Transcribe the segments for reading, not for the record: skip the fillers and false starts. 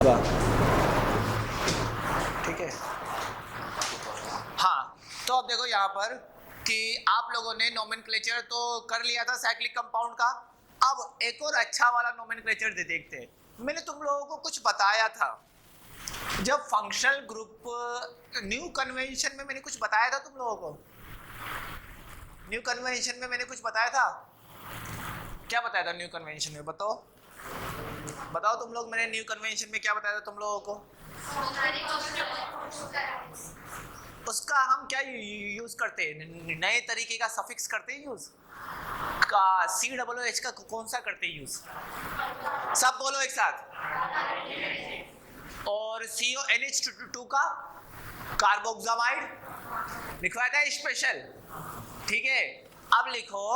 ठीक है। हाँ, तो अब देखो यहाँ पर कि आप लोगों ने नोमेनक्लेचर तो कर लिया था साइक्लिक कंपाउंड का। अब एक और अच्छा वाला नोमेनक्लेचर देखते हैं। मैंने तुम लोगों को कुछ बताया था जब फंक्शनल ग्रुप न्यू कन्वेंशन में, मैंने कुछ बताया था तुम लोगों को। न्यू कन्वेंशन में मैंने कुछ बताया था। क्या बताया था न्यू कन्वेंशन में? बताओ बताओ तुम लोग। मैंने न्यू कन्वेंशन में क्या बताया था तुम लोगों को? उसका हम क्या यूज करते हैं? नए तरीके का सफिक्स करते हैं यूज का। COOH का कौन सा करते हैं यूज? सब बोलो एक साथ। और CONH2 का कार्बोक्सामाइड लिखवाया था स्पेशल। ठीक है, अब लिखो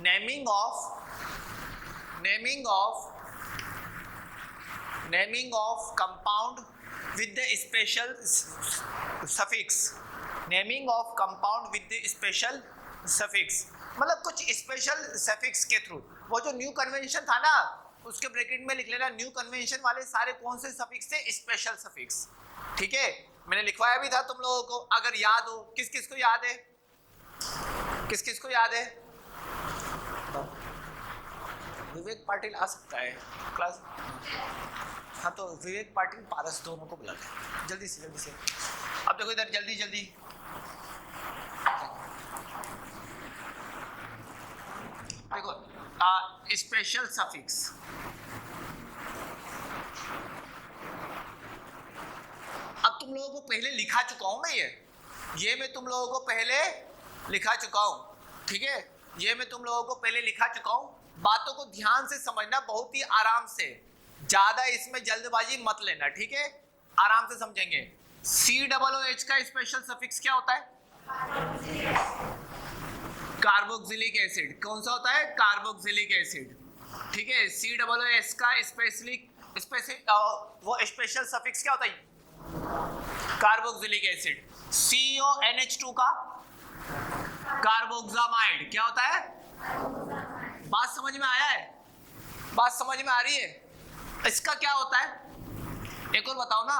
naming of compound with the special suffix। Naming of compound with the special suffix, मतलब कुछ स्पेशल सफिक्स के थ्रू। वो जो न्यू कन्वेंशन था ना, उसके ब्रैकेट में लिख लेना न्यू कन्वेंशन वाले सारे कौन से सफिक्स थे? Special suffix. ठीक है, मैंने लिखवाया भी था तुम लोगों को, अगर याद हो। किस किस को याद है? किस किस को याद है? विवेक पाटिल आ सकता है क्लास। हाँ, तो विवेक पाटिल पारस दोनों को बुलाते हैं जल्दी से जल्दी से। अब देखो इधर जल्दी जल्दी। देखो स्पेशल सफिक्स। अब तुम लोगों को पहले लिखा चुका हूं मैं, ये मैं तुम लोगों को पहले लिखा चुका हूं। ठीक है, ये मैं तुम लोगों को पहले लिखा चुका हूं। बातों को ध्यान से समझना, बहुत ही आराम से, ज्यादा इसमें जल्दबाजी मत लेना। ठीक है, आराम से समझेंगे। COOH का स्पेशल सफिक्स क्या होता है? Carboxylic acid. कौन सा होता है? Carboxylic acid. ठीक है, COOH का वो स्पेशल सफिक्स क्या होता है? Carboxylic acid. CONH2 का कार्बोक्सामाइड क्या होता है? बात समझ में आया है? बात समझ में आ रही है? इसका क्या होता है? एक और बताओ ना।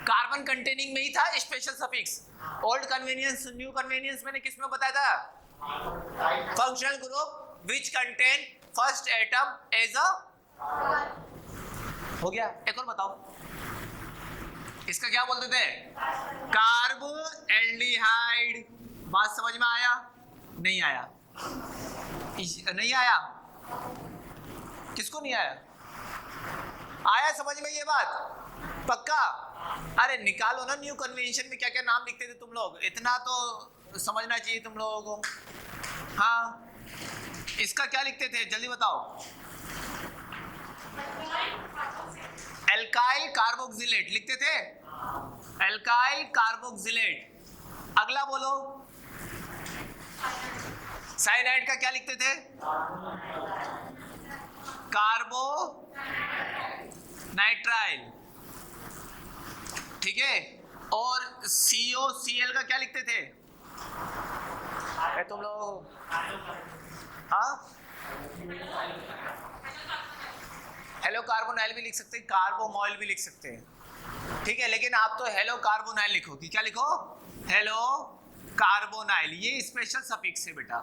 कार्बन कंटेनिंग में ही था special suffix. Old convenience, new convenience मैंने किस में बताया था? Functional group which contain first atom as a. हो गया। एक और बताओ, इसका क्या बोलते थे? Carbaldehyde. बात समझ में आया? नहीं आया? नहीं आया? किसको नहीं आया? आया समझ में ये बात? पक्का? अरे निकालो ना, न्यू कन्वेंशन में क्या क्या नाम लिखते थे तुम लोग, इतना तो समझना चाहिए तुम लोगों को। हाँ, इसका क्या लिखते थे जल्दी बताओ? एल्काइल कार्बोक्सिलेट लिखते थे। Alkyl carboxylate. अगला बोलो। साइनाइड का क्या लिखते थे? कार्बो नाइट्राइल। ठीक है, और COCl का क्या लिखते थे? तुम लोग हाँ, हेलो कार्बोनाइल भी लिख सकते हैं, कार्बोमॉइल भी लिख सकते हैं। ठीक है, लेकिन आप तो हेलो कार्बोनाइल लिखो कि क्या लिखो? Hello carbonyl. ये स्पेशल सफिक्स है बेटा।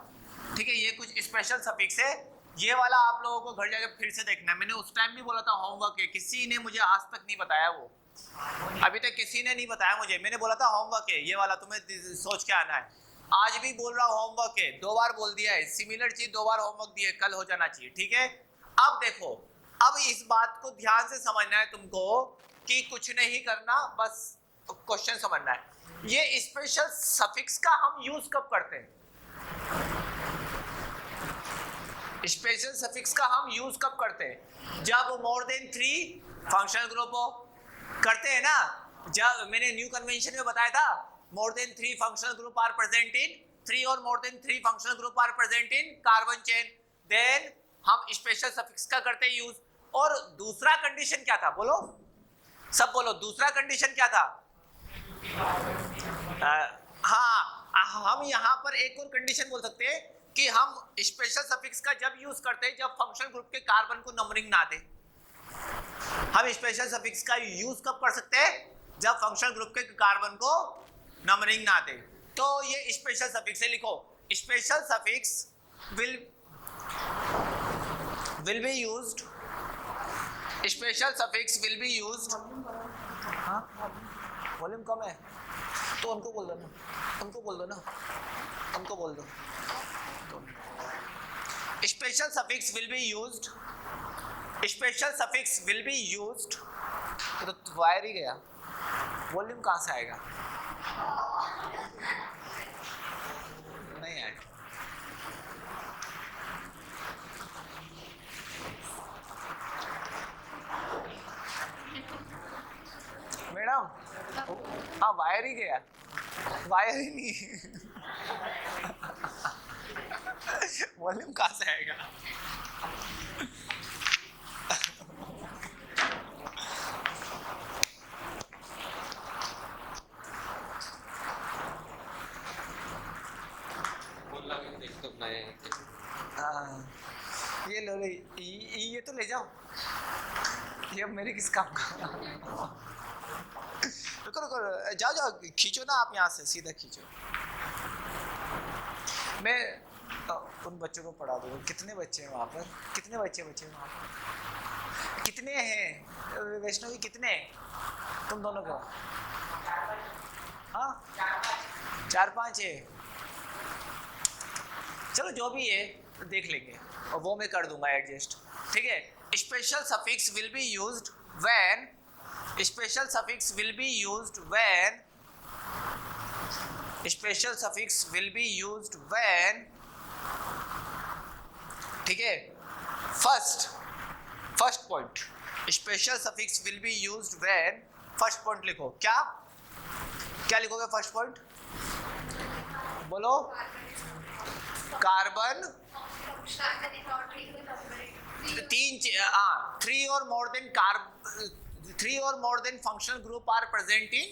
ठीक है, ये कुछ स्पेशल सफिक्स है। ये वाला आप लोगों को घर जाकर फिर से देखना है। मैंने उस टाइम भी बोला था होमवर्क है, किसी ने मुझे आज तक नहीं बताया। वो अभी तक किसी ने नहीं बताया मुझे। मैंने बोला था होमवर्क है, ये वाला तुम्हें सोच के आना है। आज भी बोल रहा हूँ होमवर्क है, 2 बार बोल दिया है। सिमिलर चीज 2 बार होमवर्क दी है, कल हो जाना चाहिए। ठीक है, अब देखो, अब इस बात को ध्यान से समझना है तुमको कि कुछ नहीं करना, बस क्वेश्चन समझना है। ये स्पेशल सफिक्स का हम यूज कब करते हैं? स्पेशल सफिक्स का हम यूज कब करते हैं? जब मोर देन 3 फंक्शनल ग्रुप हो। करते हैं ना? जब मैंने न्यू कन्वेंशन में बताया था more than 3 functional group are present in 3 और more than 3 functional group are present in carbon chain, then हम स्पेशल सफिक्स का करते हैं यूज। और दूसरा कंडीशन क्या था? बोलो, सब बोलो, दूसरा कंडीशन क्या था? हाँ, हम यहाँ पर एक और कंडीशन बोल सकते हैं कि हम स्पेशल सफिक्स का जब यूज करते हैं जब फंक्शनल ग्रुप के कार्बन को नंबरिंग ना दे। हम स्पेशल सफिक्स का यूज कब कर सकते हैं? जब फंक्शनल ग्रुप के कार्बन को नंबरिंग ना दे। तो ये स्पेशल सफिक्स है, लिखो special suffix will be used, special suffix will be used. हाँ वॉल्यूम कम है तो उनको बोल दो ना, उनको बोल दो ना, उनको बोल दो। Special suffix will be used, special suffix will be used. तो वायर ही गया, वॉल्यूम कहाँ से आएगा? नहीं आएगा। मैडम हाँ वायर ही गया, वायर ही नहीं वॉल्यूम कहाँ से आएगा? ये लो ये तो ले जाओ, ये अब मेरे किस काम का? रुको रुको, जाओ जाओ खींचो ना आप, यहाँ से सीधा खींचो। मैं उन बच्चों को पढ़ा दूंगा। कितने बच्चे हैं वहाँ पर? कितने बच्चे वहाँ पर? कितने हैं वैष्णवी, कितने तुम दोनों को? हाँ 4-5 है, चलो जो भी है देख लेंगे और वो मैं कर दूंगा एडजस्ट, ठीक है। Special suffix will be used when, special suffix will be used when, special suffix will be used when, ठीक है। First point, special suffix will be used when, first point लिखो। क्या लिखोगे फर्स्ट पॉइंट? बोलो। Carbon three or more than functional group are present in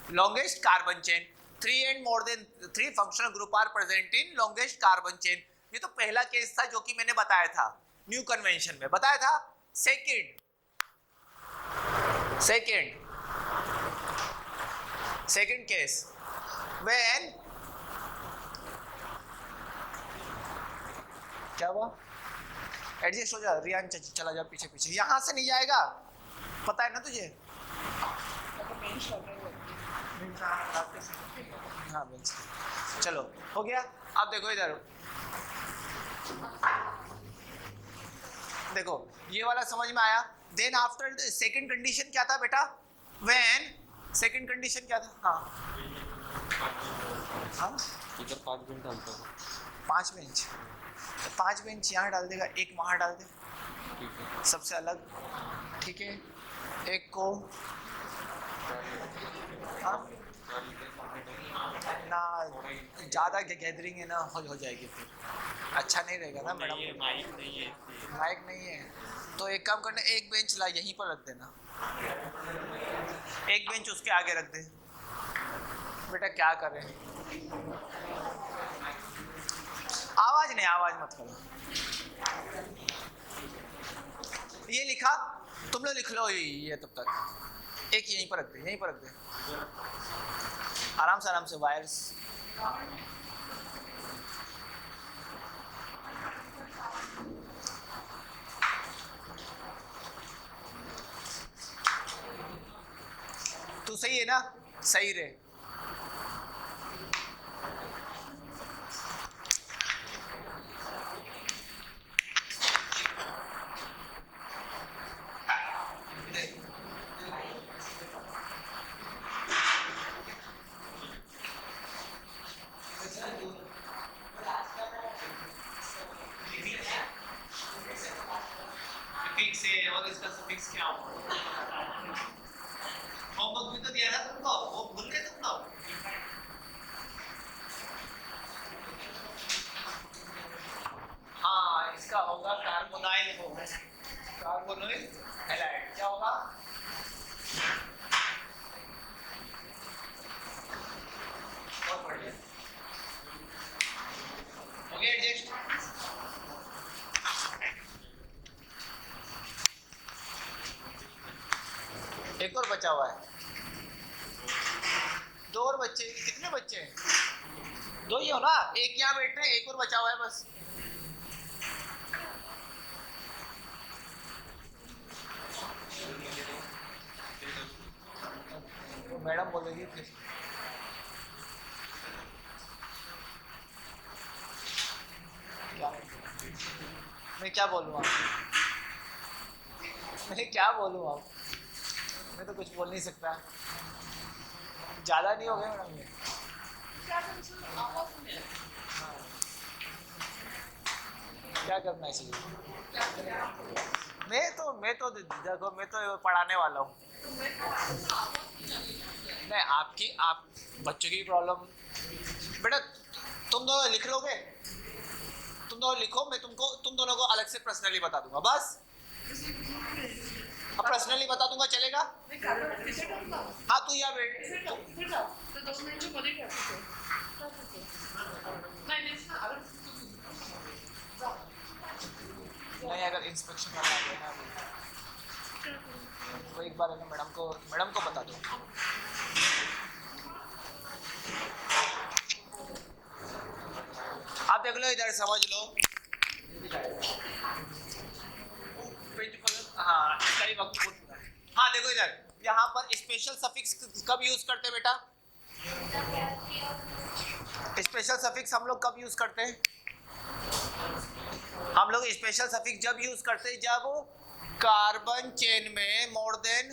longest carbon chain. Three functional group are present in longest carbon chain. ये तो पहला case था जो कि मैंने बताया था, न्यू कन्वेंशन में बताया था। सेकंड केस, when क्या हुआ? एडजस्ट हो जा रियान, चला जा पीछे पीछे, यहाँ से नहीं जाएगा, पता है ना तुझे? हाँ बेंच, चलो हो गया। अब देखो इधर, देखो ये वाला समझ में आया। देन आफ्टर सेकंड कंडीशन क्या था बेटा? व्हेन सेकंड कंडीशन क्या था? हाँ इधर 5 बेंच डालता हूँ। 5 बेंच, 5 बेंच यहाँ डाल देगा, एक वहाँ डाल दे, सबसे अलग, ठीक है। एक को ना ज़्यादा गैदरिंग है ना हो जाएगी, फिर अच्छा नहीं रहेगा ना मैडम। माइक नहीं है तो एक काम करना, एक बेंच ला यहीं पर रख देना, एक बेंच उसके आगे रख दे। बेटा क्या करें, आवाज मत करो। ये लिखा, तुम लोग लिख लो ये तब तक, एक यहीं पर रख दे, आराम से वायर्स। तू सही है ना? सही रहे। और इसका सफिक्स क्या होगा? होमवर्क भी तो दिया था तुमको, वो भूल गए तुम लोग? हाँ इसका होगा कार्बोनाइल, होगा कार्बोनाइल हैलाइड। क्या होगा? बहुत बढ़िया, हो गया एडजस्ट। एक और बचा हुआ है, 2 और बच्चे, कितने बच्चे हैं? 2 ही हो ना, एक यहाँ बैठ रहे हैं, एक और बचा हुआ है बस। तो मैडम बोलेगी प्लीज। क्या मैं क्या बोलूँ आप? मैं क्या बोलूँ आप? मैं तो कुछ बोल नहीं सकता। ज़्यादा नहीं हो गया मैडम ये? हाँ। क्या करना चाहिए? मैं तो देखो, मैं तो पढ़ाने वाला हूँ। नहीं, आप बच्चों की प्रॉब्लम, बेटा तुम दोनों लिख लोगे, तुम दोनों लिखो, मैं तुम दोनों को अलग से पर्सनली बता दूंगा बस। अब पर्सनली बता दूंगा, चलेगा? हाँ तू यहाँ बैठ। नहीं, अगर इंस्पेक्शन वाला आ गया ना तो एक बार है ना मैडम को बता दो। आप देख लो इधर, समझ लो। हाँ इसका ही वक्त बहुत पूरा है। हाँ देखो इधर, यहाँ पर स्पेशल सफिक्स कब यूज करते हैं बेटा? स्पेशल सफिक्स हम लोग कब यूज करते हैं? हम लोग स्पेशल सफिक्स जब यूज करते हैं जब कार्बन चेन में मोर देन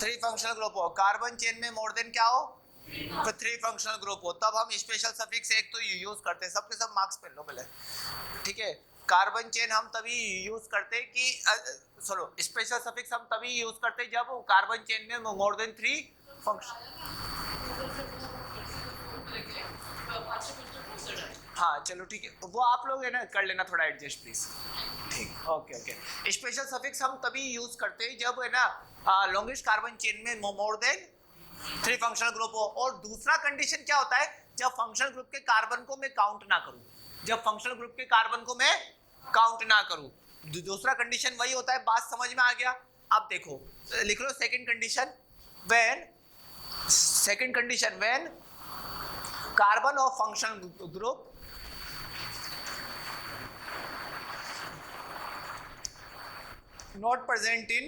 3 फंक्शनल ग्रुप हो। कार्बन चेन में मोर देन क्या हो? 3 फंक्शनल ग्रुप हो, तब हम स्पेशल सफिक्स एक तो यूज करते हैं। सबके सब मार्क्स पेन लो पहले, ठीक है? कार्बन चेन हम तभी यूज करते हैं कि स्पेशल सफिक्स हम तभी यूज करते हैं जब कार्बन चेन में मोर देन 3 फंक्शन। हाँ चलो ठीक है, वो आप लोग है ना कर लेना थोड़ा एडजस्ट प्लीज। ठीक, ओके। स्पेशल सफिक्स हम तभी यूज करते हैं जब है ना लॉन्गेस्ट कार्बन चेन में मोर देन 3 फंक्शनल ग्रुप हो। और दूसरा कंडीशन क्या होता है? जब फंक्शनल ग्रुप के कार्बन को मैं काउंट ना करूं, जब फंक्शनल ग्रुप के कार्बन को मैं काउंट ना करूं, दूसरा कंडीशन वही होता है। बात समझ में आ गया? अब देखो लिख लो second condition, when carbon of functional group not present in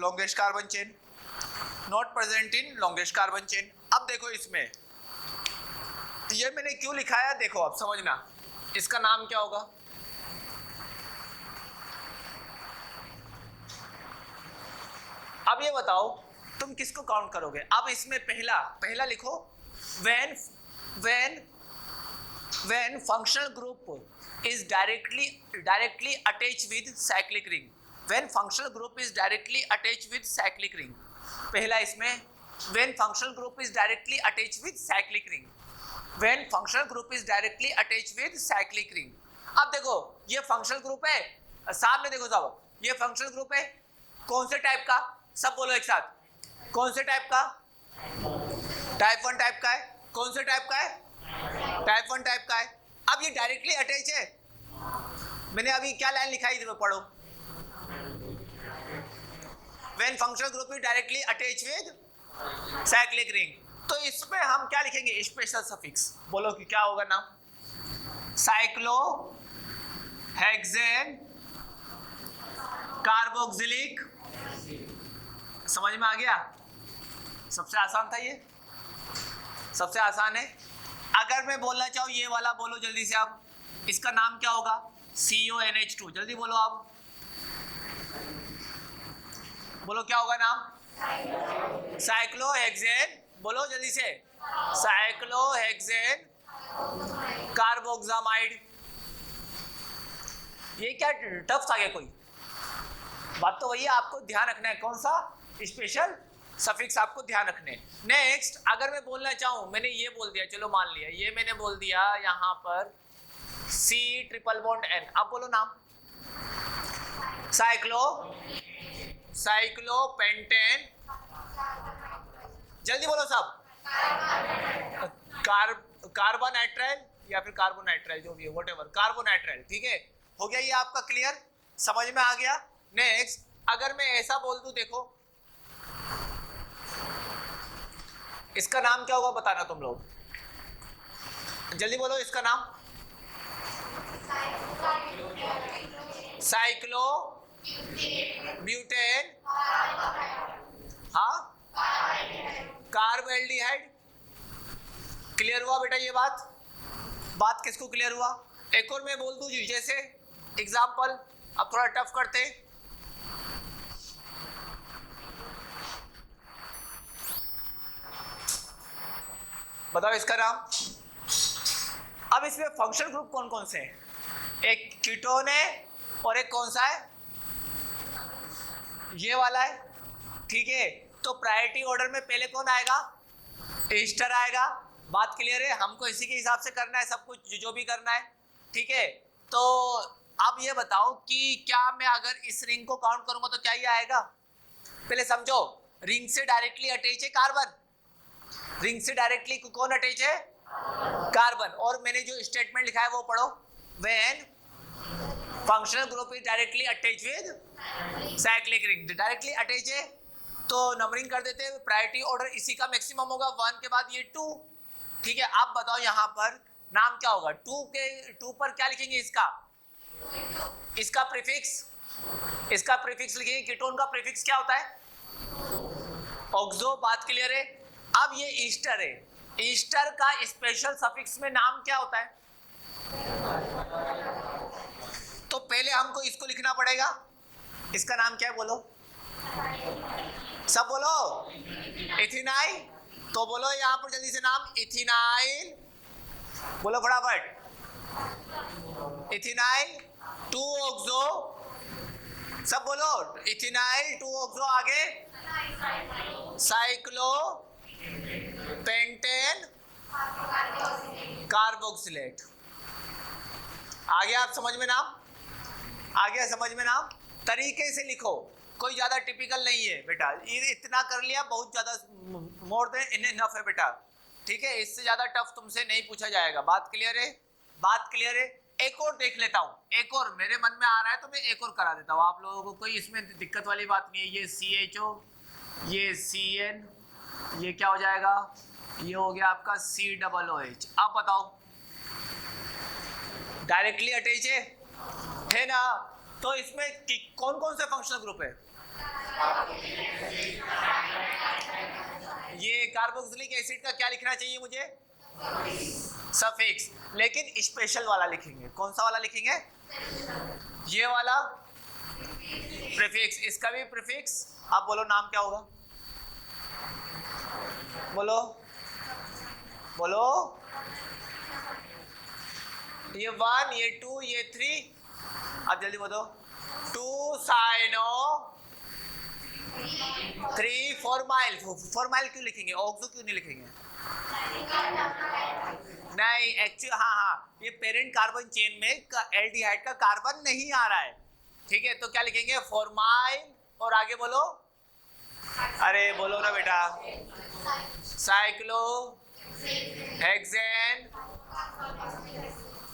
longest carbon chain, not present in longest carbon chain। अब देखो इसमें ये मैंने क्यों लिखाया, देखो अब समझना। इसका नाम क्या होगा? अब ये बताओ तुम किसको काउंट करोगे? अब इसमें पहला लिखो, when functional group is directly attached with cyclic ring। when functional group is directly attached with cyclic ring, पहला इसमें when functional group is directly attached with cyclic ring, when functional group is directly attached with cyclic ring। अब देखो ये functional group है, सामने देखो सब, ये फंक्शनल ग्रुप है कौन से टाइप का? सब बोलो एक साथ, कौन से टाइप का? टाइप 1 टाइप का है। कौन से टाइप का है? टाइप 1 टाइप का है। अब ये डायरेक्टली अटैच है, मैंने अभी क्या लाइन लिखा है इधर पढ़ो, when functional group is directly attached with cyclic ring। तो इसमें हम क्या लिखेंगे? Special suffix. बोलो कि क्या होगा नाम? Cyclo hexane carboxylic. समझ में आ गया? सबसे आसान था ये, सबसे आसान है। अगर मैं बोलना चाहूँ ये वाला, बोलो जल्दी से आप, इसका नाम क्या होगा? CONH2। जल्दी बोलो आप, बोलो क्या होगा नाम? साइक्लोहेक्सेन। बोलो जल्दी से, साइक्लोहेक्सेन कार्बोक्सामाइड। ये क्या टफ था क्या कोई? बात तो वही है, आपको ध्यान रखना है कौन सा स्पेशल सफिक्स आपको ध्यान रखने। नेक्स्ट अगर मैं बोलना चाहूं, मैंने ये बोल दिया, चलो मान लिया ये मैंने बोल दिया यहाँ पर C ट्रिपल बॉन्ड N। अब बोलो नाम, साइक्लोपेंटेन। जल्दी बोलो सब, कार्बोनाइट्राइल या फिर कार्बोनाइट्राइल जो भी है, व्हाटएवर, कार्बोनाइट्राइल। ठीक है, हो गया ये आपका क्लियर, समझ में आ गया। नेक्स्ट अगर मैं ऐसा बोल दूं, देखो इसका नाम क्या होगा बताना तुम लोग, जल्दी बोलो इसका नाम। साइक्लो ब्यूटेन, हाँ कार्बोएल्डिहाइड। क्लियर हुआ बेटा ये बात किसको क्लियर हुआ? एक और मैं बोल दूं जी, जैसे एग्जाम्पल, अब थोड़ा टफ करते। बताओ इसका नाम। अब इसमें फंक्शनल ग्रुप कौन कौन से हैं? एक कीटोन है और एक कौन सा है, ये वाला है, ठीक है। तो प्रायोरिटी ऑर्डर में पहले कौन आएगा? ईस्टर आएगा। बात क्लियर है? हमको इसी के हिसाब से करना है सब कुछ, जो भी करना है, ठीक है। तो अब ये बताओ कि क्या मैं अगर इस रिंग को काउंट करूंगा तो क्या ये आएगा? पहले समझो, रिंग से डायरेक्टली अटैच है कार्बन, रिंग से डायरेक्टली कौन अटैच है? कार्बन। और मैंने जो स्टेटमेंट लिखा है वो पढ़ो, when functional group is directly attach with cyclic ring, directly attach है तो नंबरिंग कर देते हैं। प्रायोरिटी ऑर्डर इसी का मैक्सिमम होगा, 1 के बाद ये 2, ठीक है। आप बताओ यहाँ पर नाम क्या होगा? 2 पर क्या लिखेंगे? इसका प्रीफिक्स लिखेंगे। कीटोन का प्रीफिक्स क्या होता है? ऑक्सो। बात क्लियर है? अब ये ईस्टर है, ईस्टर का स्पेशल सफिक्स में नाम क्या होता है? तो पहले हमको इसको लिखना पड़ेगा। इसका नाम क्या है बोलो, सब बोलो। इथिनाइल। तो बोलो यहाँ पर जल्दी से नाम, इथिनाइल बोलो फटाफट। इथिनाइल 2 ऑक्सो, सब बोलो। इथिनाइल 2 ऑक्सो, आगे साइक्लो पेंटेन कार्बोक्सिलेट। आ गया आप समझ में नाम? आ गया समझ में नाम? तरीके से लिखो, कोई ज्यादा टिपिकल नहीं है बेटा। ये इतना कर लिया बहुत ज्यादा, मोर देन इनफ है बेटा, ठीक है। इससे ज्यादा टफ तुमसे नहीं पूछा जाएगा। बात क्लियर है? बात क्लियर है? एक और देख लेता हूँ, एक और मेरे मन में आ रहा है तो मैं एक और करा देता हूँ आप लोगों को, कोई इसमें दिक्कत वाली बात नहीं है। ये CHO, ये CN, ये क्या हो जाएगा? ये हो गया आपका COOH। आप बताओ, डायरेक्टली अटैच है ना? तो इसमें कौन कौन से फंक्शनल ग्रुप है? ये कार्बोक्सिलिक एसिड का क्या लिखना चाहिए मुझे? सफिक्स। लेकिन स्पेशल वाला लिखेंगे। कौन सा वाला लिखेंगे? ये वाला प्रीफिक्स। इसका भी प्रीफिक्स। आप बोलो नाम क्या होगा? बोलो बोलो। ये 1, ये 2, ये 3। आप जल्दी बोलो। 2 साइनो, 3 फॉर्माइल। फॉर्माइल क्यों लिखेंगे? ऑक्सो क्यों नहीं लिखेंगे? नहीं एक्चुअली, हाँ, ये पेरेंट कार्बन चेन में एल्डिहाइड का कार्बन नहीं आ रहा है, ठीक है। तो क्या लिखेंगे? फॉर्माइल। और आगे बोलो, अरे बोलो ना बेटा। Cyclo hexane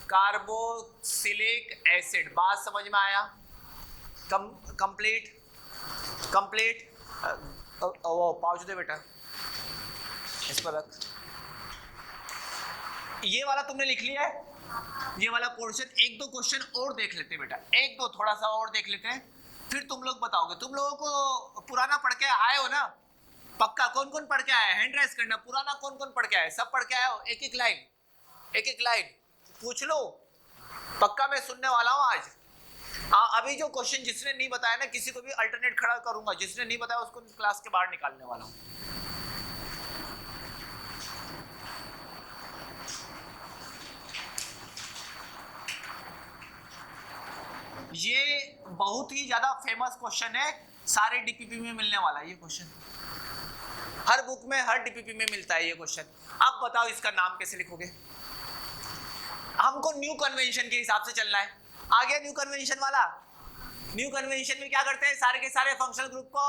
carboxylic acid. बात समझ में आया? कंप्लीट वो पाउच दे बेटा, इस पर रख। ये वाला तुमने लिख लिया है, ये वाला पोर्शन। एक दो क्वेश्चन और देख लेते हैं बेटा, एक दो थोड़ा सा और देख लेते हैं, फिर तुम लोग बताओगे। तुम लोगों को पुराना पढ़ के आए हो ना? पक्का कौन कौन पढ़ के आया है? हैंड राइज करना। पुराना कौन कौन पढ़ के आया? सब पढ़ के आए हो? एक एक लाइन पूछ लो, पक्का मैं सुनने वाला हूं आज। अभी जो क्वेश्चन जिसने नहीं बताया ना, किसी को भी अल्टरनेट खड़ा करूंगा, जिसने नहीं बताया उसको क्लास के बाहर निकालने वाला हूं। ये बहुत ही ज्यादा फेमस क्वेश्चन है, सारे डीपीपी में मिलने वाला है ये क्वेश्चन। हर बुक में, हर डीपीपी में मिलता है ये क्वेश्चन। अब बताओ इसका नाम कैसे लिखोगे? हमको न्यू कन्वेंशन के हिसाब से चलना है। आ गया न्यू कन्वेंशन वाला। न्यू कन्वेंशन में क्या करते हैं? सारे के सारे फंक्शनल ग्रुप को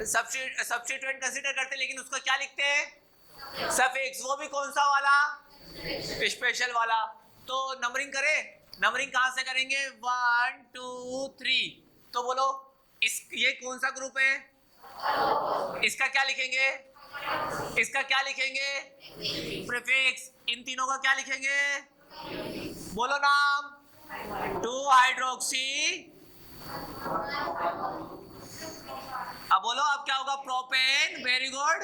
सब्स्टिट्यूएंट कंसीडर करते हैं, लेकिन उसको क्या लिखते हैं? सफिक्स। वो भी कौन सा वाला? स्पेशल वाला। तो नंबरिंग करें। नंबरिंग कहां से करेंगे? 1 2 3। तो बोलो ये कौन सा ग्रुप है? इसका क्या लिखेंगे? इसका क्या लिखेंगे? प्रीफिक्स। इन तीनों का क्या लिखेंगे? बोलो नाम। 2 हाइड्रोक्सी। अब बोलो अब क्या होगा? प्रोपेन। Very good.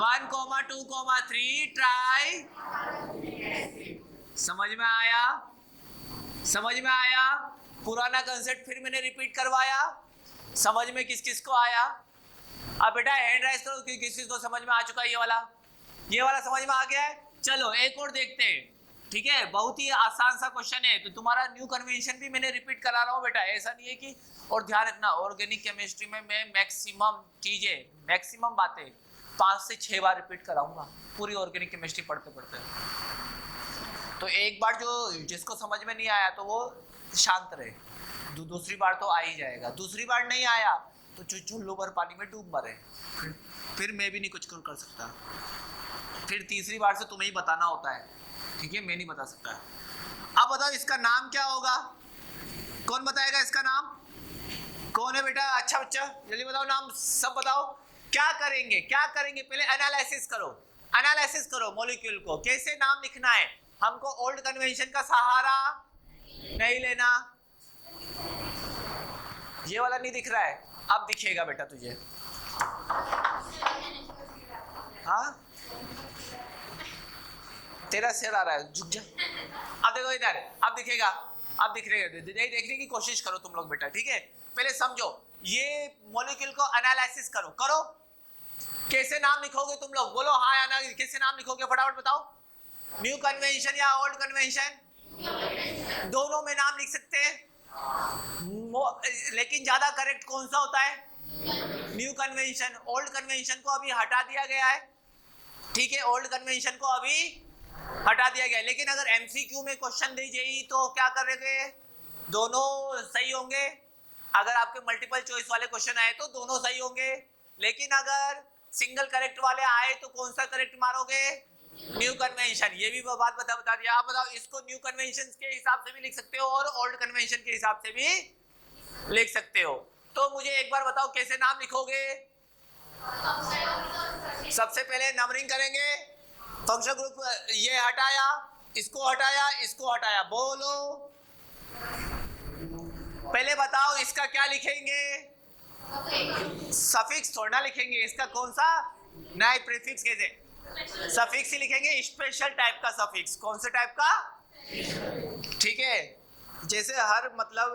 1,2,3 ट्राई। समझ में आया? समझ में आया? पुराना कंसेप्ट फिर मैंने रिपीट करवाया। समझ में किस किस को आया? अब बेटा हैंड राइज करो कि किस किस को समझ में आ चुका है। ये वाला समझ में आ गया है। चलो एक और देखते हैं। ठीक है, बहुत ही आसान सा क्वेश्चन है। तो तुम्हारा न्यू कन्वेंशन भी मैंने रिपीट करा रहा हूँ बेटा, ऐसा नहीं है कि। और ध्यान रखना, ऑर्गेनिक केमिस्ट्री में मैं मैक्सिमम चीजें, मैक्सिमम बातें 5 से 6 बार रिपीट कराऊंगा पूरी ऑर्गेनिक केमिस्ट्री पढ़ते पढ़ते। तो एक बार जो जिसको समझ में नहीं आया तो वो शांत रहे, दूसरी बार तो आ ही जाएगा। दूसरी बार नहीं आया तो चुल्लू भर पानी में डूब मरे, फिर मैं भी नहीं कुछ कर सकता। फिर तीसरी बार से तुम्हें ही बताना होता है, ठीक है, मैं नहीं बता सकता। अब बताओ इसका नाम क्या होगा? कौन बताएगा इसका नाम? कौन है बेटा? अच्छा बच्चा जल्दी बताओ नाम, सब बताओ। क्या करेंगे, क्या करेंगे? पहले एनालिसिस करो, एनालिसिस करो मॉलिक्यूल को, कैसे नाम लिखना है। हमको ओल्ड कन्वेंशन का सहारा नहीं लेना। ये वाला नहीं दिख रहा है, अब दिखेगा बेटा तुझे। हाँ तेरा सिर आ रहा है, झुक जा। अब देखो इधर, अब दिखेगा, अब दिख रहे हैं। देखने की कोशिश करो तुम लोग बेटा, ठीक है। पहले समझो, ये मॉलिक्यूल को एनालिसिस करो। करो, कैसे नाम लिखोगे तुम लोग? बोलो हाँ या ना, कैसे नाम लिखोगे फटाफट बताओ। न्यू कन्वेंशन या ओल्ड कन्वेंशन? दोनों में नाम लिख सकते हैं, लेकिन ज्यादा करेक्ट कौन सा होता है? New convention. ओल्ड कन्वेंशन को अभी हटा दिया गया है, ठीक है, ओल्ड कन्वेंशन को अभी हटा दिया गया है। लेकिन अगर एमसीक्यू में क्वेश्चन दी जाए तो क्या करेंगे? दोनों सही होंगे। अगर आपके मल्टीपल चॉइस वाले क्वेश्चन आए तो दोनों सही होंगे। लेकिन अगर सिंगल करेक्ट वाले आए तो कौन सा करेक्ट मारोगे? New convention. ये भी बात बता दिया। आप बताओ, इसको न्यू कन्वेंशन के हिसाब से भी लिख सकते हो और ओल्ड कन्वेंशन के हिसाब से भी लिख सकते हो। तो मुझे एक बार बताओ कैसे नाम लिखोगे? सबसे पहले नंबरिंग करेंगे। फंक्शन ग्रुप ये हटाया, इसको हटाया, इसको हटाया। बोलो पहले बताओ इसका क्या लिखेंगे? सफिक्स थोड़ा लिखेंगे। इसका कौन सा? नए प्रीफिक्स कैसे? सफिक्स ही लिखेंगे, स्पेशल टाइप का सफिक्स। कौन से टाइप का? ठीक है, जैसे हर मतलब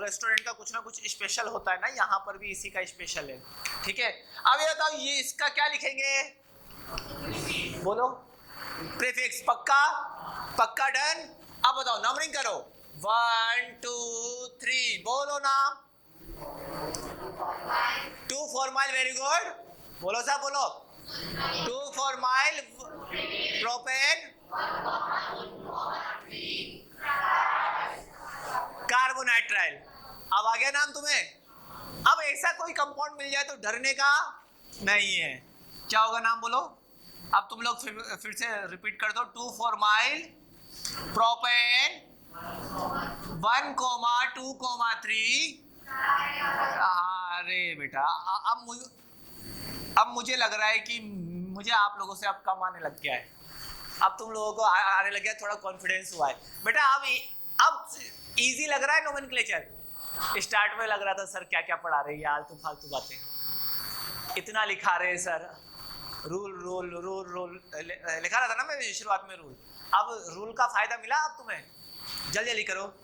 रेस्टोरेंट का कुछ ना कुछ स्पेशल होता है ना, यहाँ पर भी इसी का स्पेशल है, ठीक है। अब ये बताओ ये इसका क्या लिखेंगे? बोलो प्रीफिक्स। पक्का? पक्का डन। अब बताओ नंबरिंग करो, 1 2 3। बोलो नाम। 2 फॉर्माइल। Very good. बोलो साहब, बोलो 2 फॉर्माइल प्रोपेन कार्बोनाइट्राइल। अब आ गया नाम तुम्हें। अब ऐसा कोई कंपाउंड मिल जाए तो डरने का नहीं है। क्या होगा नाम? बोलो। अब तुम लोग फिर से रिपीट कर दो। 2 फॉर्माइल प्रोपेन 1,2,3। अरे बेटा अब मुझे लग रहा है कि मुझे आप लोगों से अब कम आने लग गया है। अब तुम लोगों को आने लग गया, थोड़ा कॉन्फिडेंस हुआ है बेटा। अब इजी लग रहा है नोमेनक्लेचर। स्टार्ट में लग रहा था सर क्या क्या पढ़ा रहे हैं यार, तुम फालतू बातें इतना लिखा रहे हैं sir. Rule rule rule rule लिखा रहा था ना मैं शुरुआत में, रूल। अब रूल का फायदा मिला अब तुम्हें? जल्दी जल्दी करो,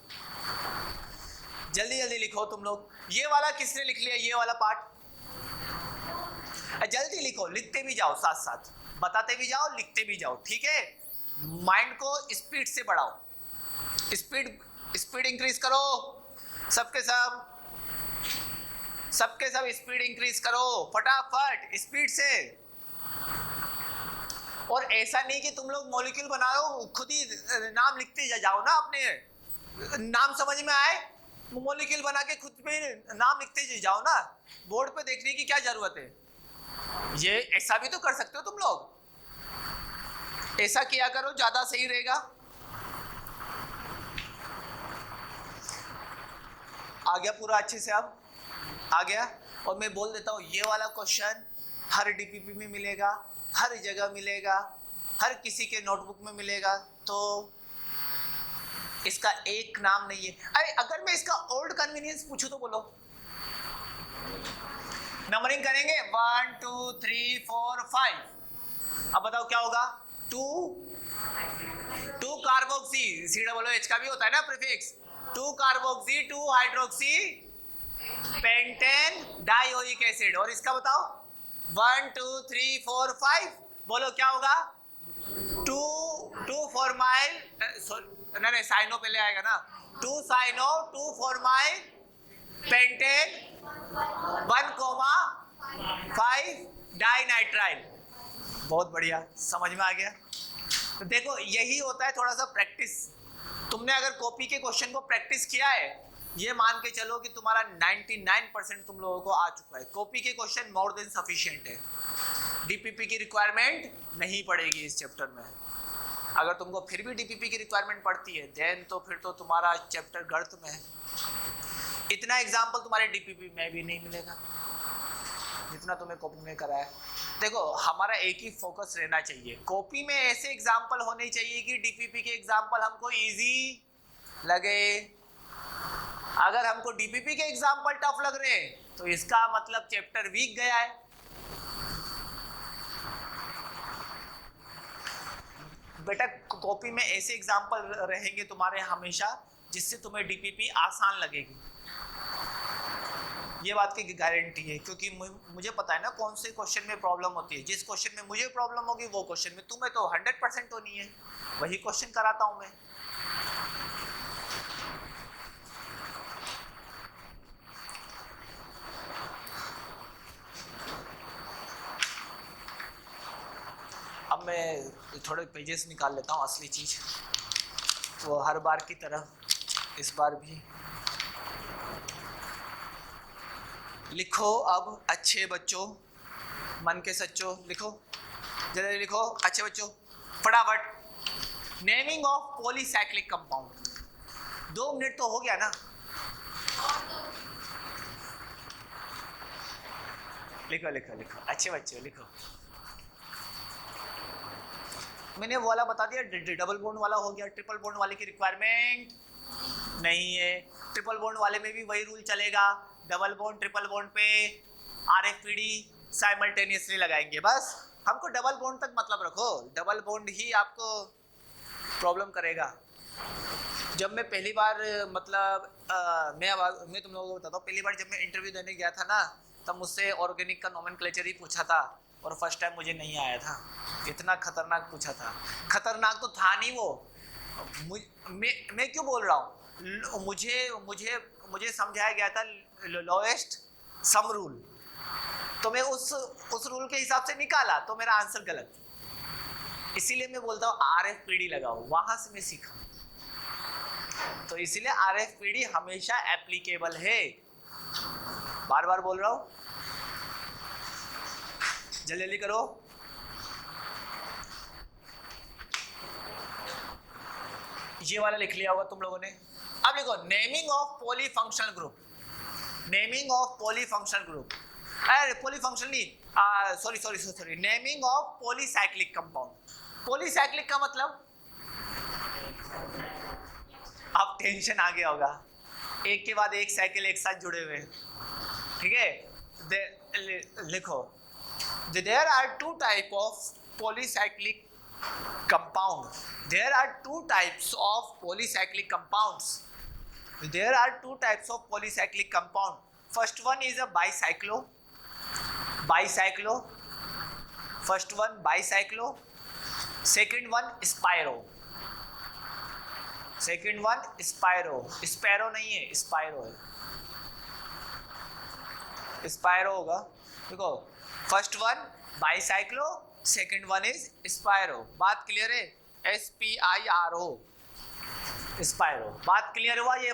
जल्दी जल्दी लिखो तुम लोग। ये वाला किसने लिख लिया? ये वाला पार्ट जल्दी लिखो, लिखते भी जाओ, साथ साथ बताते भी जाओ, लिखते भी जाओ, ठीक है। माइंड को स्पीड से बढ़ाओ, स्पीड इंक्रीज करो। सबके सब स्पीड इंक्रीज करो, फटाफट स्पीड से। और ऐसा नहीं कि तुम लोग मॉलिक्यूल बना रहे हो खुद ही नाम लिखते जाओ ना। अपने नाम समझ में आए, मॉलिक्यूल बना के खुद पे नाम लिखते जाओ ना। बोर्ड पे देखने की क्या जरूरत है? ये ऐसा भी तो कर सकते हो तुम लोग, ऐसा किया करो, ज्यादा सही रहेगा। आ गया पूरा अच्छे से? अब आ गया। और मैं बोल देता हूं ये वाला क्वेश्चन हर डीपीपी में मिलेगा, हर जगह मिलेगा, हर किसी के नोटबुक में मिलेगा, तो इसका एक नाम नहीं है। अरे अगर मैं इसका ओल्ड कन्वीनियंस पूछूं तो बोलो। नंबरिंग करेंगे 1 2 3 4 5। अब बताओ क्या होगा? 2 कार्बोक्सी, COOH का भी होता है ना prefix, 2 carboxy 2 hydroxy pentane dioic acid. और इसका बताओ 1 2 3 4 5, बोलो क्या होगा? 2 फॉर्माइल, नहीं साइनो पहले आएगा ना, 2 साइनो 2 फॉर्माइल पेंटेन 1,5 डाइनाइट्राइल। बहुत बढ़िया, समझ में आ गया। तो देखो यही होता है थोड़ा सा प्रैक्टिस। तुमने अगर कॉपी के क्वेश्चन को प्रैक्टिस किया है, ये मान के चलो कि तुम्हारा 99% तुम लोगों को आ चुका है। कॉपी के क्वेश्चन मोर देन सफिशिएंट है, डीपीपी की रिक्वायरमेंट नहीं पड़ेगी इस चैप्टर में। अगर तुमको फिर भी डीपीपी की रिक्वायरमेंट पड़ती है देन तो फिर तो तुम्हारा चैप्टर गर्त में है। इतना एग्जाम्पल तुम्हारे डीपीपी में भी नहीं मिलेगा जितना तुम्हें कॉपी में करा है। देखो हमारा एक ही फोकस रहना चाहिए, कॉपी में ऐसे एग्जाम्पल होने चाहिए कि डीपीपी के एग्जाम्पल हमको इजी लगे। अगर हमको डीपीपी के एग्जाम्पल टफ लग रहे हैं तो इसका मतलब चैप्टर वीक गया है। बेटा कॉपी में ऐसे एग्जाम्पल रहेंगे तुम्हारे हमेशा जिससे तुम्हें डीपीपी आसान लगेगी, ये बात की गारंटी है। क्योंकि मुझे पता है ना कौन से क्वेश्चन में प्रॉब्लम होती है। जिस क्वेश्चन में मुझे प्रॉब्लम होगी वो क्वेश्चन में तुम्हें तो 100% होनी है, वही क्वेश्चन कराता हूं मैं। अब मैं थोड़े पेजेस निकाल लेता हूँ असली चीज, वो हर बार की तरह इस बार भी लिखो। अब अच्छे बच्चों, मन के सच्चों, लिखो जल्दी लिखो अच्छे बच्चों फटाफट। Naming of polycyclic compound. 2 minute तो हो गया ना। लिखो लिखो लिखो अच्छे बच्चों लिखो। मैंने वो वाला बता दिया, डबल बॉन्ड वाला हो गया। ट्रिपल बॉन्ड वाले की रिक्वायरमेंट नहीं है। ट्रिपल बॉन्ड वाले में भी वही रूल चलेगा, डबल बॉन्ड ट्रिपल बॉन्ड पे RFPD साइमल्टेनियसली लगाएंगे। बस हमको डबल बॉन्ड तक मतलब रखो, डबल बॉन्ड ही आपको प्रॉब्लम करेगा। जब मैं पहली बार मतलब मैं तुम लोगों को बताता हूँ, पहली बार जब मैं इंटरव्यू देने गया था ना, तब मुझसे ऑर्गेनिक का नोमेनक्लेचर ही पूछा था और फर्स्ट टाइम मुझे नहीं आया था। इतना खतरनाक पूछा था। खतरनाक तो था नहीं वो, मैं क्यों बोल रहा हूँ, मुझे समझाया गया था लोएस्ट सम रूल, तो मैं उस रूल के हिसाब से निकाला तो मेरा आंसर गलत। इसीलिए मैं बोलता हूँ RFPD लगाओ, वहां से मैं सीखा। तो इसीलिए RFPD हमेशा एप्लीकेबल है। बार बार बोल रहा हूँ, जल्दी जल्दी करो। ये वाला लिख लिया होगा तुम लोगों ने। अब लिखो naming of polyfunctional group. Naming of polyfunctional group, अरे पॉलीफंक्शनल नहीं, sorry, naming of polycyclic compound. Polycyclic का मतलब, अब टेंशन आ गया होगा, एक के बाद एक साइकिल एक साथ जुड़े हुए, ठीक है। लिखो there are 2 types of polycyclic compound. There are 2 types of polycyclic compounds. There are 2 types of polycyclic compound. First one is a bicyclo. First one bicyclo. Second one spiro. Spiro नहीं है, spiro है। Spiro होगा। देखो first one bicyclo, second one is spiro. बात clear है? SPIRO स्पायरो। बात clear हुआ? ये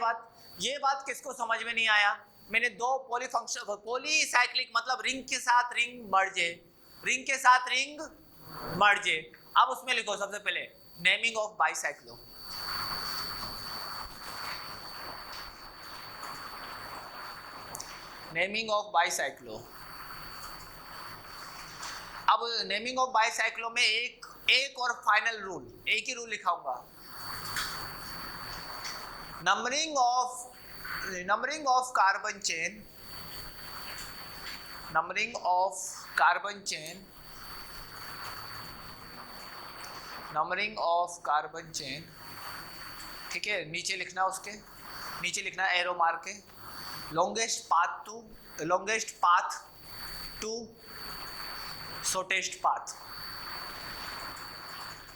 बात किसको समझ में नहीं आया? मैंने 2 पॉलीफंक्शन, पॉलीसाइक्लिक मतलब रिंग के साथ रिंग मर्जे, रिंग के साथ रिंग मर्जे। अब उसमें लिखो सबसे पहले naming of bicyclo. Naming of bicyclo, अब नेमिंग ऑफ बाईसाइक्लो में एक और फाइनल रूल, एक ही रूल लिखाऊंगा, numbering of carbon chain, numbering of carbon chain, numbering of carbon chain, ठीक है। नीचे लिखना, उसके नीचे लिखना एरो मार के, longest path to shortest path.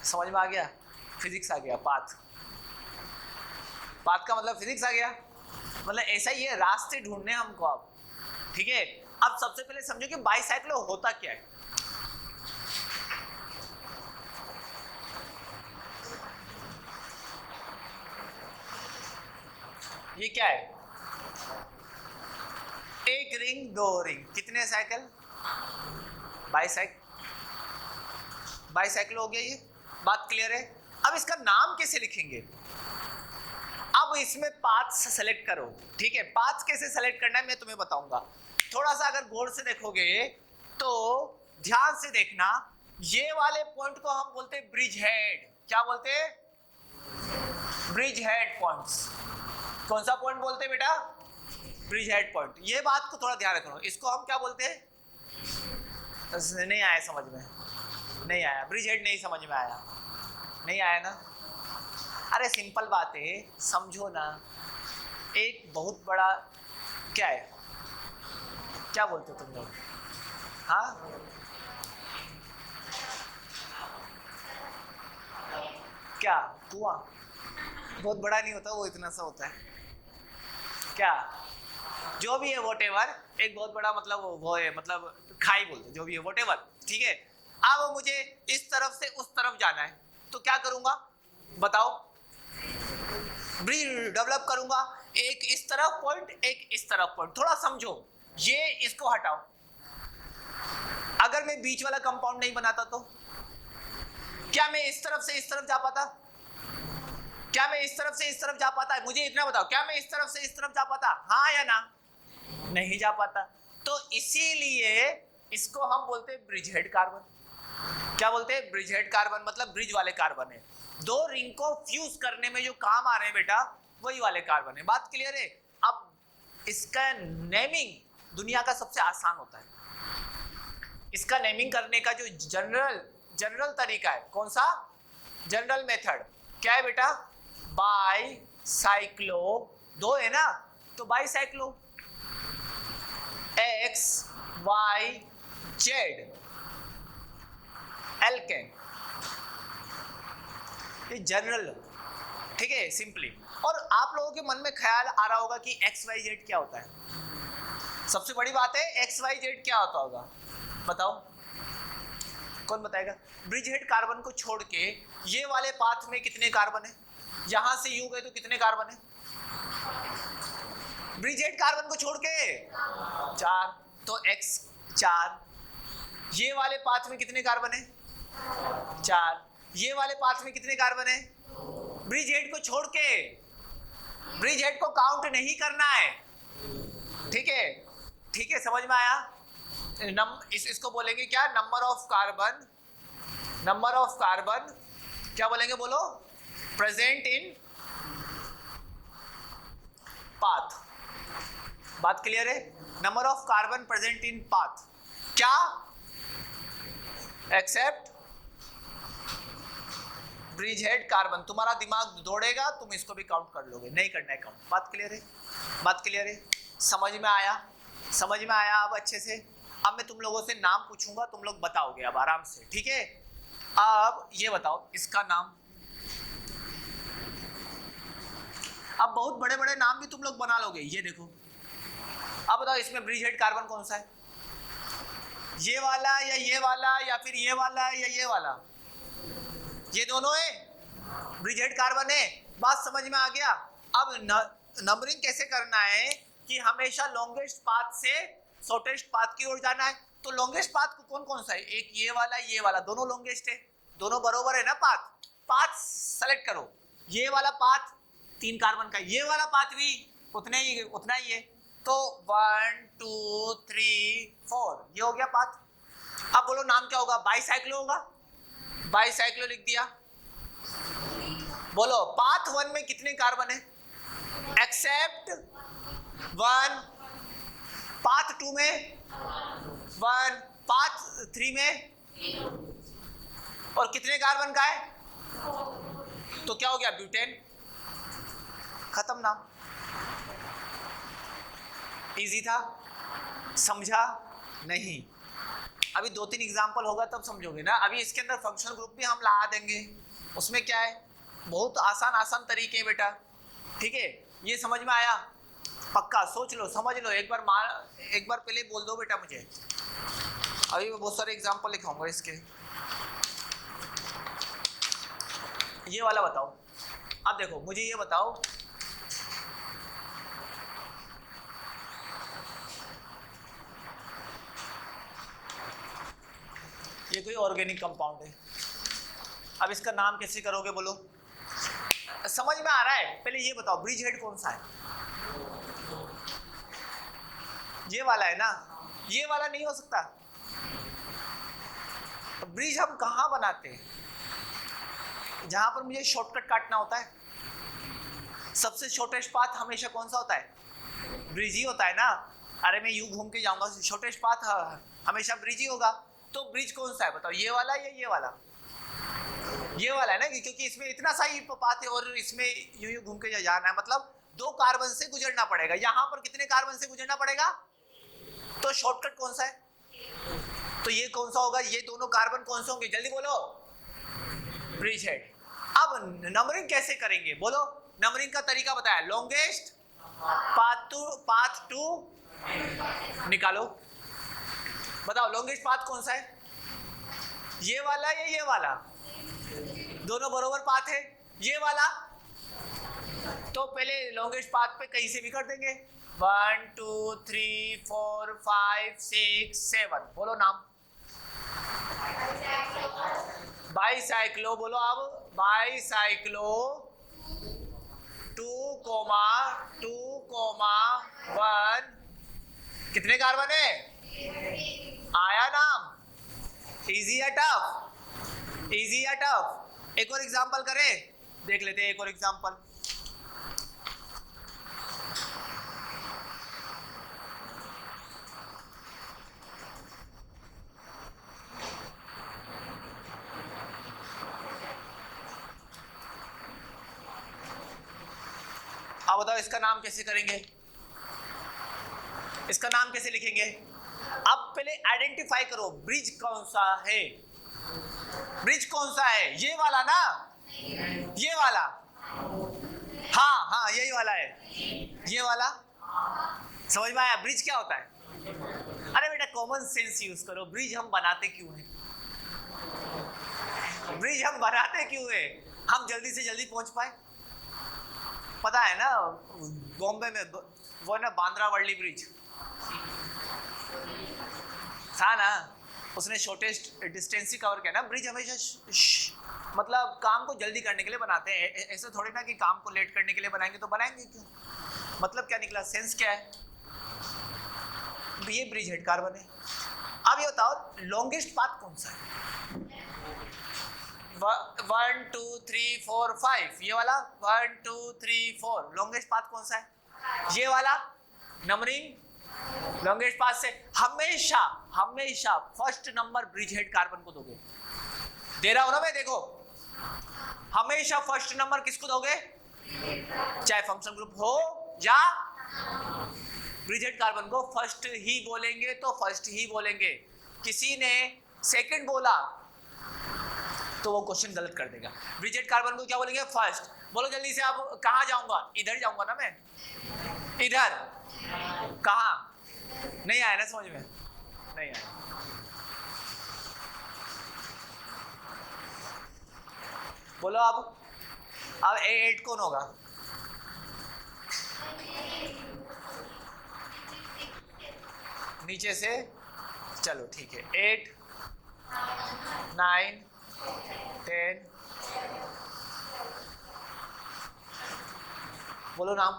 समझ में आ गया? फिजिक्स आ गया। पाथ का मतलब फिजिक्स आ गया, मतलब ऐसा ही है, रास्ते ढूंढने हमको अब, ठीक है। अब सबसे पहले समझो कि बाईसाइक्लो होता क्या है। ये क्या है? एक रिंग, दो रिंग, कितने साइकिल? बाईसाइकिल हो गया। ये बात क्लियर है? अब इसका नाम कैसे लिखेंगे? अब इसमें पाथ्स सेलेक्ट करो, ठीक है। पाथ्स कैसे सेलेक्ट करना है मैं तुम्हें बताऊंगा। थोड़ा सा अगर गौर से देखोगे तो ध्यान से देखना, ये वाले पॉइंट को हम बोलते हैं ब्रिज हेड। क्या बोलते हैं? Bridge head points. कौन सा पॉइंट बोलते हैं बेटा? Bridge head point. ये बात को थोड़ा ध्यान रखना। इसको हम क्या बोलते हैं? नहीं आया समझ में? नहीं आया? ब्रिज हेड नहीं समझ में आया? नहीं आया ना? अरे सिंपल बात है, समझो ना। एक बहुत बड़ा क्या है, क्या बोलते हो तुम लोग? हाँ, क्या? कुआं बहुत बड़ा नहीं होता, वो इतना सा होता है। क्या? जो भी है whatever, एक बहुत बड़ा मतलब वो है, मतलब खाई बोलते, जो भी है whatever, ठीक है। अब मुझे इस तरफ से उस तरफ जाना है, तो क्या करूंगा बताओ? ब्रिज डेवलप करूंगा, एक इस तरफ पॉइंट, एक इस तरफ पॉइंट। थोड़ा समझो, ये इसको हटाओ। अगर मैं बीच वाला कंपाउंड नहीं बनाता तो क्या मैं इस तरफ से इस तरफ जा पाता? क्या मैं इस तरफ से इस तरफ जा पाता? मुझे इतना बताओ, क्या मैं इस तरफ से इस तरफ जा पाता? हाँ या ना? नहीं जा पाता। तो इसीलिए इसको हम बोलते हैं ब्रिज हेड कार्बन। क्या बोलते हैं? ब्रिज हेड कार्बन, मतलब ब्रिज वाले कार्बन है। दो रिंग को फ्यूज करने में जो काम आ रहे हैं बेटा, वही वाले कार्बन है। बात क्लियर है? अब इसका नेमिंग दुनिया का सबसे आसान होता है। इसका नेमिंग करने का जो जनरल तरीका है, कौन सा? जनरल मेथड क्या है बेटा? बाईसाइक्लो, दो है ना, तो bicyclo X Y Z alkane, ये जनरल, ठीक है, सिंपली। और आप लोगों के मन में ख्याल आ रहा होगा कि एक्स वाई जेड क्या होता है। सबसे बड़ी बात है, एक्स वाई जेड क्या होता होगा बताओ? कौन बताएगा? ब्रिज हेड कार्बन को छोड़ के ये वाले पाथ में कितने कार्बन है? यहां से यू गए तो कितने कार्बन है? ब्रिज हेड कार्बन को छोड़ के 4, तो x 4। ये वाले पाथ में कितने कार्बन है? 4। ये वाले पाथ में कितने कार्बन है? ब्रिज हेड को छोड़ के, ब्रिज हेड को काउंट नहीं करना है, ठीक है? ठीक है, समझ में आया? इसको बोलेंगे क्या? नंबर ऑफ कार्बन क्या बोलेंगे? बोलो, प्रेजेंट इन पाथ। बात क्लियर है? Number of carbon present in path, क्या? Except bridge head carbon. तुम्हारा दिमाग दौड़ेगा, तुम इसको भी काउंट कर लोगे, नहीं करना है काउंट। बात क्लियर है? बात क्लियर है? समझ में आया? समझ में आया अब अच्छे से? अब मैं तुम लोगों से नाम पूछूंगा, तुम लोग बताओगे अब आराम से, ठीक है? अब ये बताओ इसका नाम। अब बहुत बड़े बड़े नाम भी तुम लोग बना लोगे, ये देखो। अब बताओ इसमें ब्रिज हेड कार्बन कौन सा है? ये वाला या ये वाला, या फिर ये वाला या ये वाला? ये दोनों है, ब्रिज हेड कार्बन है। बात समझ में आ गया? अब नंबरिंग कैसे करना है कि हमेशा लॉन्गेस्ट पाथ से शॉर्टेस्ट पाथ की ओर जाना है। तो लॉन्गेस्ट पाथ कौन कौन सा है? एक ये वाला, दोनों लॉन्गेस्ट है, दोनों बरोबर है ना। पाथ सेलेक्ट करो। ये वाला पाथ 3 कार्बन का, ये वाला पाथ भी उतना ही है। तो 1 2 3 4 ये हो गया पाथ। अब बोलो नाम क्या होगा? बाईसाइक्लो होगा। बाईसाइक्लो लिख दिया। बोलो पाथ 1 में कितने कार्बन है? एक्सेप्ट 1। पाथ 2 में 1। पाथ 3 में और कितने कार्बन का है? तो क्या हो गया? ब्यूटेन। खत्म नाम। इजी था? समझा? नहीं। अभी 2-3 एग्जांपल होगा तब समझोगे ना। अभी इसके अंदर फंक्शनल ग्रुप भी हम ला देंगे। उसमें क्या है, बहुत आसान तरीके हैं बेटा। ठीक है, ये समझ में आया? पक्का सोच लो, समझ लो। एक बार पहले बोल दो बेटा मुझे। अभी मैं बहुत सारे एग्जांपल लिखाऊंगा इसके। ये वाला बताओ। अब देखो मुझे ये बताओ, ये कोई ऑर्गेनिक कंपाउंड है। अब इसका नाम कैसे करोगे बोलो? समझ में आ रहा है? पहले ये बताओ ब्रिज हेड कौन सा है? ये वाला है ना? ये वाला नहीं हो सकता। ब्रिज हम कहाँ बनाते हैं? जहां पर मुझे शॉर्टकट काटना होता है। सबसे शॉर्टेस्ट पाथ हमेशा कौन सा होता है? ब्रिज ही होता है ना। अरे मैं यूं घूम के जाऊंगा, शॉर्टेस्ट पाथ हमेशा ब्रिज ही होगा। तो ब्रिज कौन सा है बताओ? ये वाला या ये वाला? ये वाला है ना, क्योंकि इसमें इतना सा ही पाथ है और इसमें यूं घूम के जाना है। मतलब 2 कार्बन से गुजरना पड़ेगा। यहाँ पर कितने कार्बन से गुजरना पड़ेगा? तो शॉर्टकट कौन सा है? तो ये कौन सा होगा? ये दोनों कार्बन कौन से होंगे? जल्दी बोलो। Bridge head. अब नंबरिंग कैसे करेंगे बोलो? नंबरिंग का तरीका बताया। लॉन्गेस्ट पाथ टू निकालो। बताओ लॉन्गेस्ट पाथ कौन सा है? ये वाला या ये वाला? दोनों बरोबर पाथ है। ये वाला तो पहले लॉन्गेस्ट पाथ पे कहीं से भी कर देंगे। 1 2 3 4 5 6 7। बोलो नाम। बाईसाइक्लो। बोलो अब बाईसाइक्लो 2,1। कितने कार्बन है? आया नाम? इजी या टफ? इजी या टफ? एक और एग्जांपल करें, देख लेते हैं एक और एग्जांपल। अब बताओ इसका नाम कैसे करेंगे? इसका नाम कैसे लिखेंगे? अब पहले आइडेंटिफाई करो ब्रिज कौन सा है। ब्रिज कौन सा है? ये वाला ना? ये वाला? हाँ यही वाला है। ये वाला समझ में आया? ब्रिज क्या होता है? अरे बेटा कॉमन सेंस यूज करो। ब्रिज हम बनाते क्यों हैं? ब्रिज हम बनाते क्यों हैं? हम जल्दी से जल्दी पहुंच पाए। पता है ना बॉम्बे में वो ना बांद्रा वर्ली ब्रिज था ना, उसने शॉर्टेस्ट डिस्टेंस ही कवर किया ना। ब्रिज हमेशा मतलब काम को जल्दी करने के लिए बनाते हैं। ऐसे थोड़ी ना कि काम को लेट करने के लिए बनाएंगे। तो बनाएंगे क्यों? मतलब क्या निकला? सेंस क्या है? ये ब्रिज हेड कार्बन है। अब ये बताओ लॉन्गेस्ट पाथ कौन सा है? 1 2 3 4 5। ये वाला 1 2 3 4 लॉन्गेस्ट पाथ कौन सा है? ये वाला। नंबरिंग लॉन्गेस्ट पाथ से हमेशा first number bridge head carbon को दोगे। दे रहा हूं ना मैं, देखो हमेशा फर्स्ट नंबर किसको दोगे? चाहे फंक्शन ग्रुप हो या ब्रिज हेड कार्बन को फर्स्ट ही बोलेंगे तो फर्स्ट ही बोलेंगे। किसी ने सेकंड बोला तो वो क्वेश्चन गलत कर देगा। ब्रिज हेड कार्बन को क्या बोलेंगे? फर्स्ट। बोलो जल्दी से। आप कहाँ जाऊंगा? इधर जाऊंगा ना मैं। इधर कहाँ? नहीं आया ना समझ में? नहीं आया। बोलो अब 8 कौन होगा? नीचे से चलो ठीक है। 8 9 10। बोलो नाम।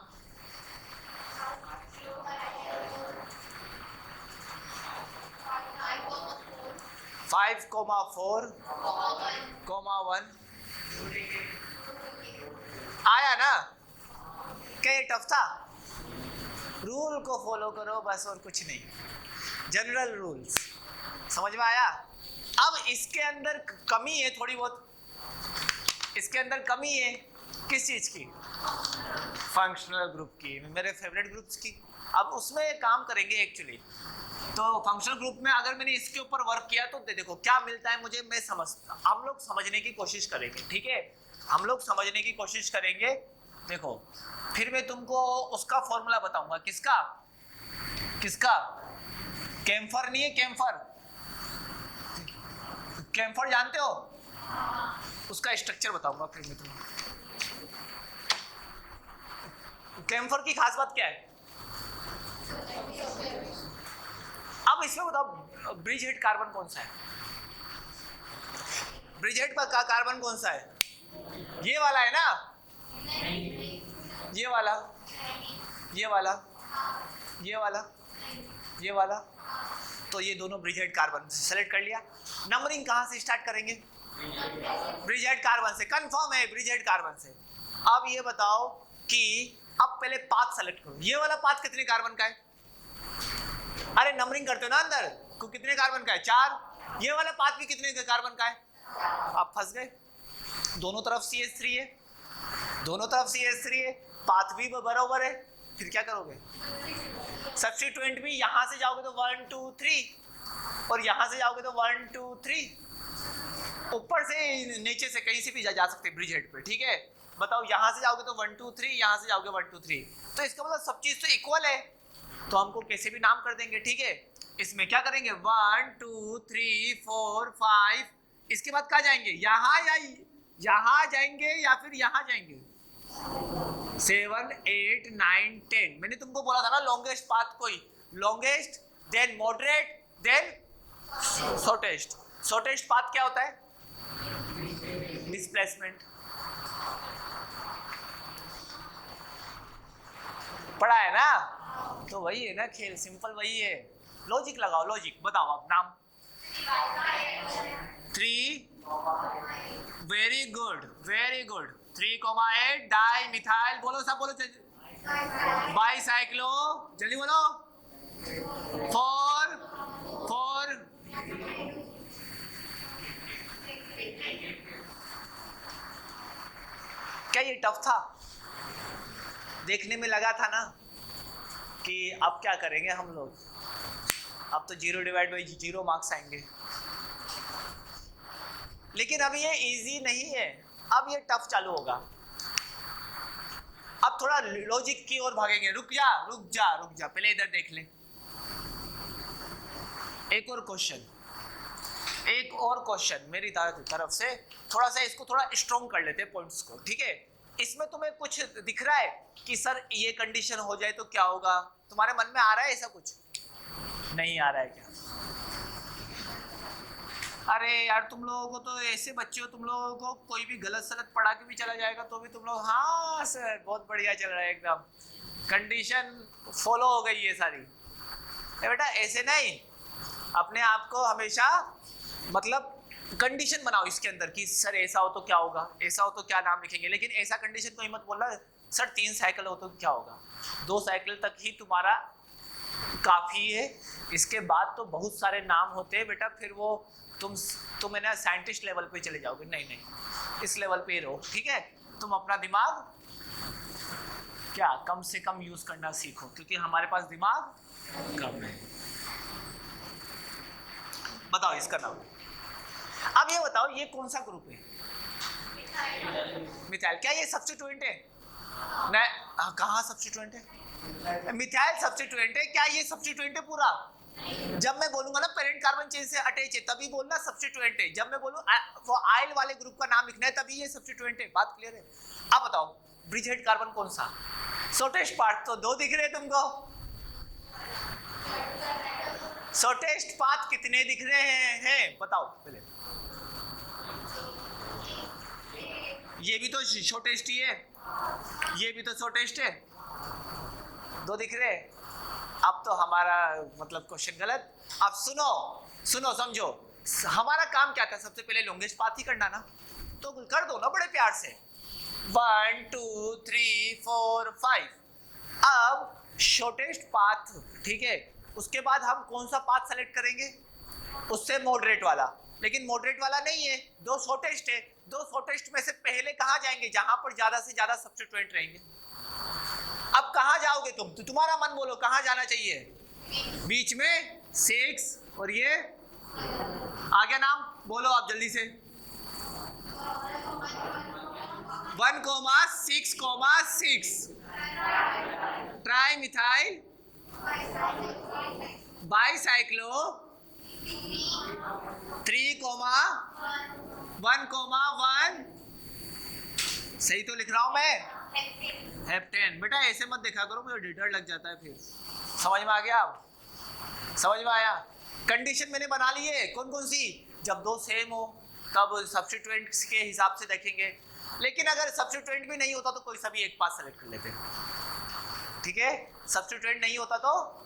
5,4,1 आया ना? क्या ये टफ था? रूल को फॉलो करो बस, और कुछ नहीं, जनरल रूल्स। समझ में आया? अब इसके अंदर कमी है थोड़ी बहुत, इसके अंदर कमी है किस चीज की? फंक्शनल ग्रुप की, मेरे फेवरेट ग्रुप्स की। अब उसमें काम करेंगे एक्चुअली। तो फंक्शनल ग्रुप में अगर मैंने इसके ऊपर वर्क किया तो देखो क्या मिलता है मुझे, मैं समझता, हम लोग समझने की कोशिश करेंगे, ठीक है? हम लोग समझने की कोशिश करेंगे। देखो फिर मैं तुमको उसका फॉर्मूला बताऊंगा। किसका? किसका? कैम्फर नहीं है, कैम्फर, कैम्फर जानते हो? उसका स्ट्रक्चर बताऊंगा फिर मैं तुम्हें। कैम्फर की खास बात क्या है? अब इसमें बताओ ब्रिज हेड कार्बन कौन सा है? ब्रिज हेड का कार्बन कौन सा है? ये वाला है ना? ये वाला, ये वाला, ये वाला, ये वाला। तो ये दोनों ब्रिज हेड कार्बन सेलेक्ट कर लिया। नंबरिंग कहां से स्टार्ट करेंगे? ब्रिज हेड कार्बन से। कंफर्म है ब्रिज हेड कार्बन से। अब ये बताओ कि अब पहले पाथ सेलेक्ट करो। ये वाला पाथ कितने कार्बन का है? अरे नंबरिंग करते हो ना अंदर, को कितने कार्बन का है? 4। ये वाला पाथ भी कितने कार्बन का है? आप फंस गए, दोनों तरफ CH3 है, दोनों तरफ CH3 है, पाथ भी बराबर है, फिर क्या करोगे? सब्स्टिट्यूएंट भी यहां से जाओगे तो 1 2 3 और यहां से जाओगे तो 1 2 3, ऊपर से नीचे से कहीं से भी जा सकते ब्रिज हेड पे, ठीक है? बताओ यहां से जाओगे तो 1 2 3, यहां से जाओगे 1 2 3, तो इसका मतलब सब चीज तो इक्वल है, तो हमको कैसे भी नाम कर देंगे, ठीक है? इसमें क्या करेंगे? 1 2 3 4 5, इसके बाद कहाँ जाएंगे? यहाँ या यहाँ जाएंगे या फिर यहाँ जाएंगे? 7 8 9 10। मैंने तुमको बोला था ना लॉन्गेस्ट पाथ कोई, longest then moderate then shortest. Shortest path क्या होता है? डिस्प्लेसमेंट। पढ़ा है ना? तो वही है ना खेल, सिंपल वही है। लॉजिक लगाओ, लॉजिक बताओ आप। नाम 3, very good very good. 3,8 di methyl, बोलो सब बोलो, बाईसाइक्लो, जल्दी बोलो। 4 4, क्या ये टफ था? देखने में लगा था ना कि अब क्या करेंगे हम लोग, अब तो 0/0 मार्क्स आएंगे। लेकिन अब ये इजी नहीं है, अब ये टफ चालू होगा। अब थोड़ा लॉजिक की ओर भागेंगे। रुक जा रुक जा रुक जा, पहले इधर देख ले। एक और क्वेश्चन, एक और क्वेश्चन मेरी तरफ से। थोड़ा सा इसको थोड़ा स्ट्रॉन्ग कर लेते हैं पॉइंट्स को, ठीक है? इसमें तुम्हें कुछ दिख रहा है कि सर ये कंडीशन हो जाए तो क्या होगा? तुम्हारे मन में आ रहा है ऐसा कुछ? नहीं आ रहा है क्या? अरे यार तुम लोगों को तो ऐसे बच्चे हो, तुम लोगों को कोई भी गलत सलत पढ़ा के भी चला जाएगा तो भी तुम लोग हाँ सर बहुत बढ़िया चल रहा है, एकदम कंडीशन फॉलो हो गई है सारी। बेटा ऐसे नहीं, अपने आप को हमेशा मतलब कंडीशन बनाओ इसके अंदर कि सर ऐसा हो तो क्या होगा, ऐसा हो तो क्या नाम लिखेंगे। लेकिन ऐसा कंडीशन कोई मत बोलना सर 3 साइकिल हो तो क्या होगा। 2 साइकिल तक ही तुम्हारा काफ़ी है, इसके बाद तो बहुत सारे नाम होते हैं बेटा, फिर वो तुम है ना साइंटिस्ट लेवल पे चले जाओगे। नहीं नहीं, इस लेवल पे रहो, ठीक है? तुम अपना दिमाग क्या कम से कम यूज करना सीखो, क्योंकि हमारे पास दिमाग कम है। बताओ इसका नाम। अब ये बताओ ये कौन सा ग्रुप है? मिथाइल। क्या ये सब्स्टिट्यूएंट है? नहीं, कहाँ सब्स्टिट्यूएंट है? मिथाइल सब्स्टिट्यूएंट है। क्या ये सब्स्टिट्यूएंट है पूरा? जब मैं बोलूंगा ना पेरेंट कार्बन चेन से अटैच है तभी बोलना सब्स्टिट्यूएंट है। जब मैं बोलूं वो आयल वाले ग्रुप का नाम लिखना है तभी ये सब्स्टिट्यूएंट है। बात क्लियर है? अब बताओ ब्रिज हेड कार्बन कौन सा? शॉर्टेस्ट पार्ट तो 2 दिख रहे हैं तुमको। शॉर्टेस्ट पाथ कितने दिख रहे हैं बताओ पहले। ये भी तो शॉर्टेस्ट ही है, ये भी तो शॉर्टेस्ट है, 2 दिख रहे हैं। अब तो हमारा मतलब क्वेश्चन गलत। अब सुनो सुनो समझो, हमारा काम क्या था, सबसे पहले लॉन्गेस्ट पाथ ही करना ना, तो कर दो ना बड़े प्यार से, 1 2 3 4 5। अब शॉर्टेस्ट पाथ, ठीक है, उसके बाद हम कौन सा पाथ सेलेक्ट करेंगे, उससे मॉडरेट वाला, लेकिन मॉडरेट वाला नहीं है, दो शॉर्टेस्ट है, दो शॉर्टेस्ट में से पहले कहाँ जाएंगे, जहां पर ज्यादा से ज्यादा सब्स्टिट्यूएंट रहेंगे। अब कहाँ जाओगे तुम, तो तुम्हारा मन बोलो कहाँ जाना चाहिए, बीच में 6 और ये आगे नाम बोलो आप जल्दी से, 1,6,6 ट्राई मिथाइल बाईसाइक्लो 3,1,1। सही तो लिख रहा हूं मैं, हेप्टेन। बेटा ऐसे मत देखा करो, मुझे डर लग जाता है फिर। समझ में आ गया, आप समझ में आया। कंडीशन मैंने बना ली है, कौन कौन सी, जब दो सेम हो तब सब्स्टिट्यूएंट्स के हिसाब से देखेंगे, लेकिन अगर सब्स्टिट्यूएंट भी नहीं होता तो कोई सा भी एक पाथ सेलेक्ट कर लेते हैं, ठीक है। सब्स्टिट्यूएंट नहीं होता तो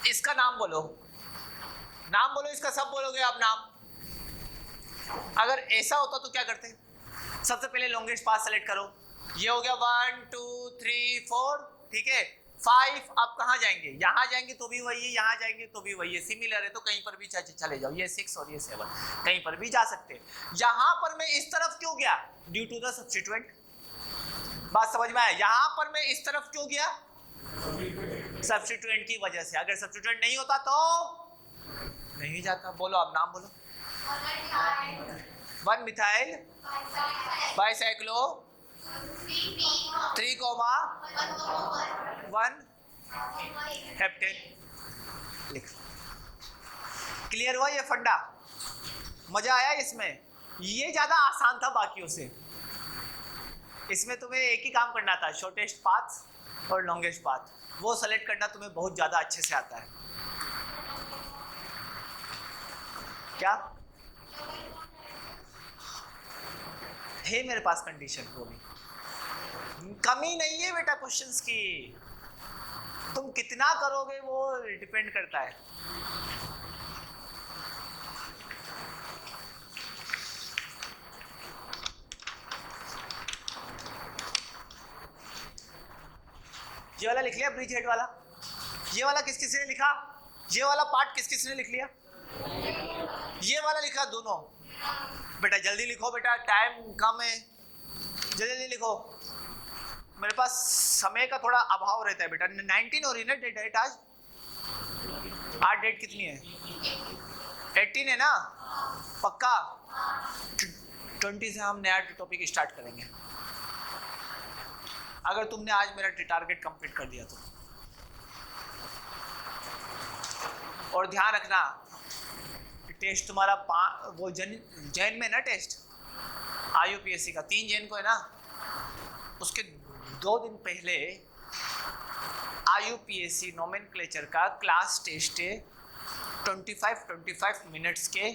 इसका नाम बोलो, नाम बोलो इसका, सब बोलोगे आप नाम। अगर ऐसा होता तो क्या करते, सबसे पहले लॉन्गेस्ट पाथ सेलेक्ट करो, ये हो गया 1 2 3 4, ठीक है। 5 आप कहाँ जाएंगे, यहाँ जाएंगे तो भी वही है, यहाँ जाएंगे तो भी वही है, सिमिलर है तो कहीं पर भी चले जाओ, ये 6 और ये 7 कहीं पर भी जा सकते हैं। यहाँ पर मैं इस तरफ क्यों गया, ड्यू टू द सब्स्टिट्यूएंट, बात समझ में आया। यहाँ पर मैं इस तरफ क्यों गया, सब्स्टिट्यूएंट की वजह से। अगर सब्स्टिट्यूएंट नहीं होता तो नहीं जाता। बोलो आप नाम बोलो, 1 मिथाइल बाईसाइक्लो 3,1 हेप्टेन। लिख, क्लियर हुआ ये फंडा, मजा आया इसमें। ये ज्यादा आसान था बाकियों से, इसमें तुम्हें एक ही काम करना था, शॉर्टेस्ट पाथ और लॉन्गेस्ट पाथ, वो सेलेक्ट करना तुम्हें बहुत ज्यादा अच्छे से आता है। क्या है मेरे पास कंडीशन, को भी कमी नहीं है बेटा क्वेश्चंस की, तुम कितना करोगे वो डिपेंड करता है। ये वाला लिख लिया, ब्रिज हेड वाला, ये वाला किस किसने लिखा, ये वाला पार्ट किस किसने लिख लिया, ये वाला लिखा दोनों। बेटा जल्दी लिखो बेटा, टाइम कम है, जल्दी जल्दी लिखो, मेरे पास समय का थोड़ा अभाव रहता है बेटा। 19 हो रही है ना डेट आज, आज डेट कितनी है, 18 है ना, पक्का 20 से हम नया टॉपिक स्टार्ट करेंगे, अगर तुमने आज मेरा टारगेट कंप्लीट कर दिया तो। और ध्यान रखना, टेस्ट तुम्हारा वो जैन में ना, टेस्ट IUPAC का 3 जैन को है ना, उसके 2 दिन पहले IUPAC नोमेनक्लेचर का क्लास टेस्ट है 25 मिनट्स के,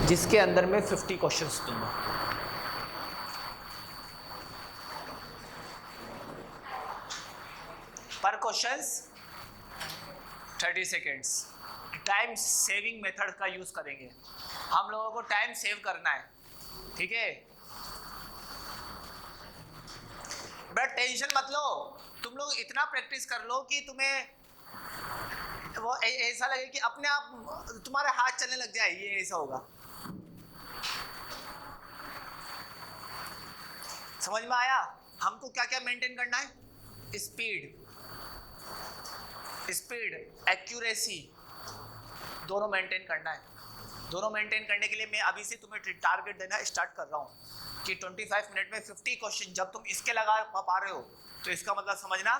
जिसके अंदर मैं 50 क्वेश्चंस दूंगा। पर questions 30 seconds. Time saving method का यूज करेंगे, हम लोगों को टाइम सेव करना है, ठीक है। बट टेंशन मत लो, तुम लोग इतना प्रैक्टिस कर लो कि तुम्हें वो ऐसा लगे कि अपने आप तुम्हारे हाथ चलने लग जाए, ये ऐसा होगा। समझ में आया। हमको क्या क्या मेंटेन करना है, स्पीड एक्यूरेसी दोनों मेंटेन करना है। दोनों मेंटेन करने के लिए मैं अभी से तुम्हें टारगेट देना स्टार्ट कर रहा हूँ कि 25 मिनट में 50 क्वेश्चन। जब तुम इसके लगा पा रहे हो तो इसका मतलब समझना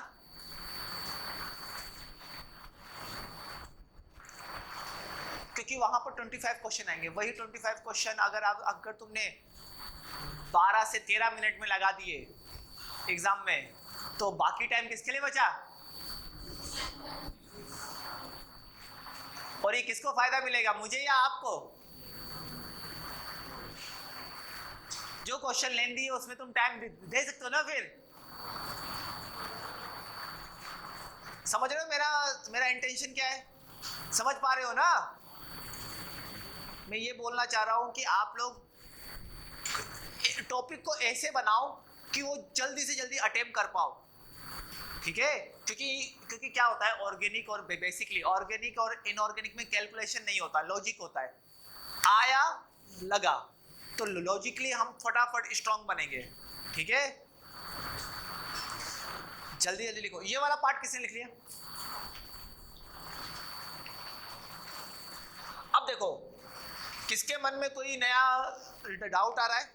क्योंकि वहां पर 25 क्वेश्चन आएंगे, वही 25 क्वेश्चन अगर तुमने 12 से 13 मिनट में लगा दिए एग्जाम में, तो बाकी टाइम किसके लिए बचा, और ये किसको फायदा मिलेगा, मुझे या आपको। जो क्वेश्चन लेंदी है उसमें तुम टाइम दे सकते हो ना, फिर समझ रहे हो मेरा इंटेंशन क्या है, समझ पा रहे हो ना। मैं ये बोलना चाह रहा हूं कि आप लोग टॉपिक को ऐसे बनाओ कि वो जल्दी से जल्दी अटेम्प्ट कर पाओ, ठीक है? क्योंकि क्या होता है, ऑर्गेनिक और बेसिकली ऑर्गेनिक और इनऑर्गेनिक में कैलकुलेशन नहीं होता, लॉजिक होता है। आया लगा तो लॉजिकली हम फटाफट स्ट्रांग बनेंगे, ठीक है? जल्दी जल्दी लिखो। ये वाला पार्ट किसने लिख लिया? अब देखो, किसके मन में कोई नया डाउट आ रहा है?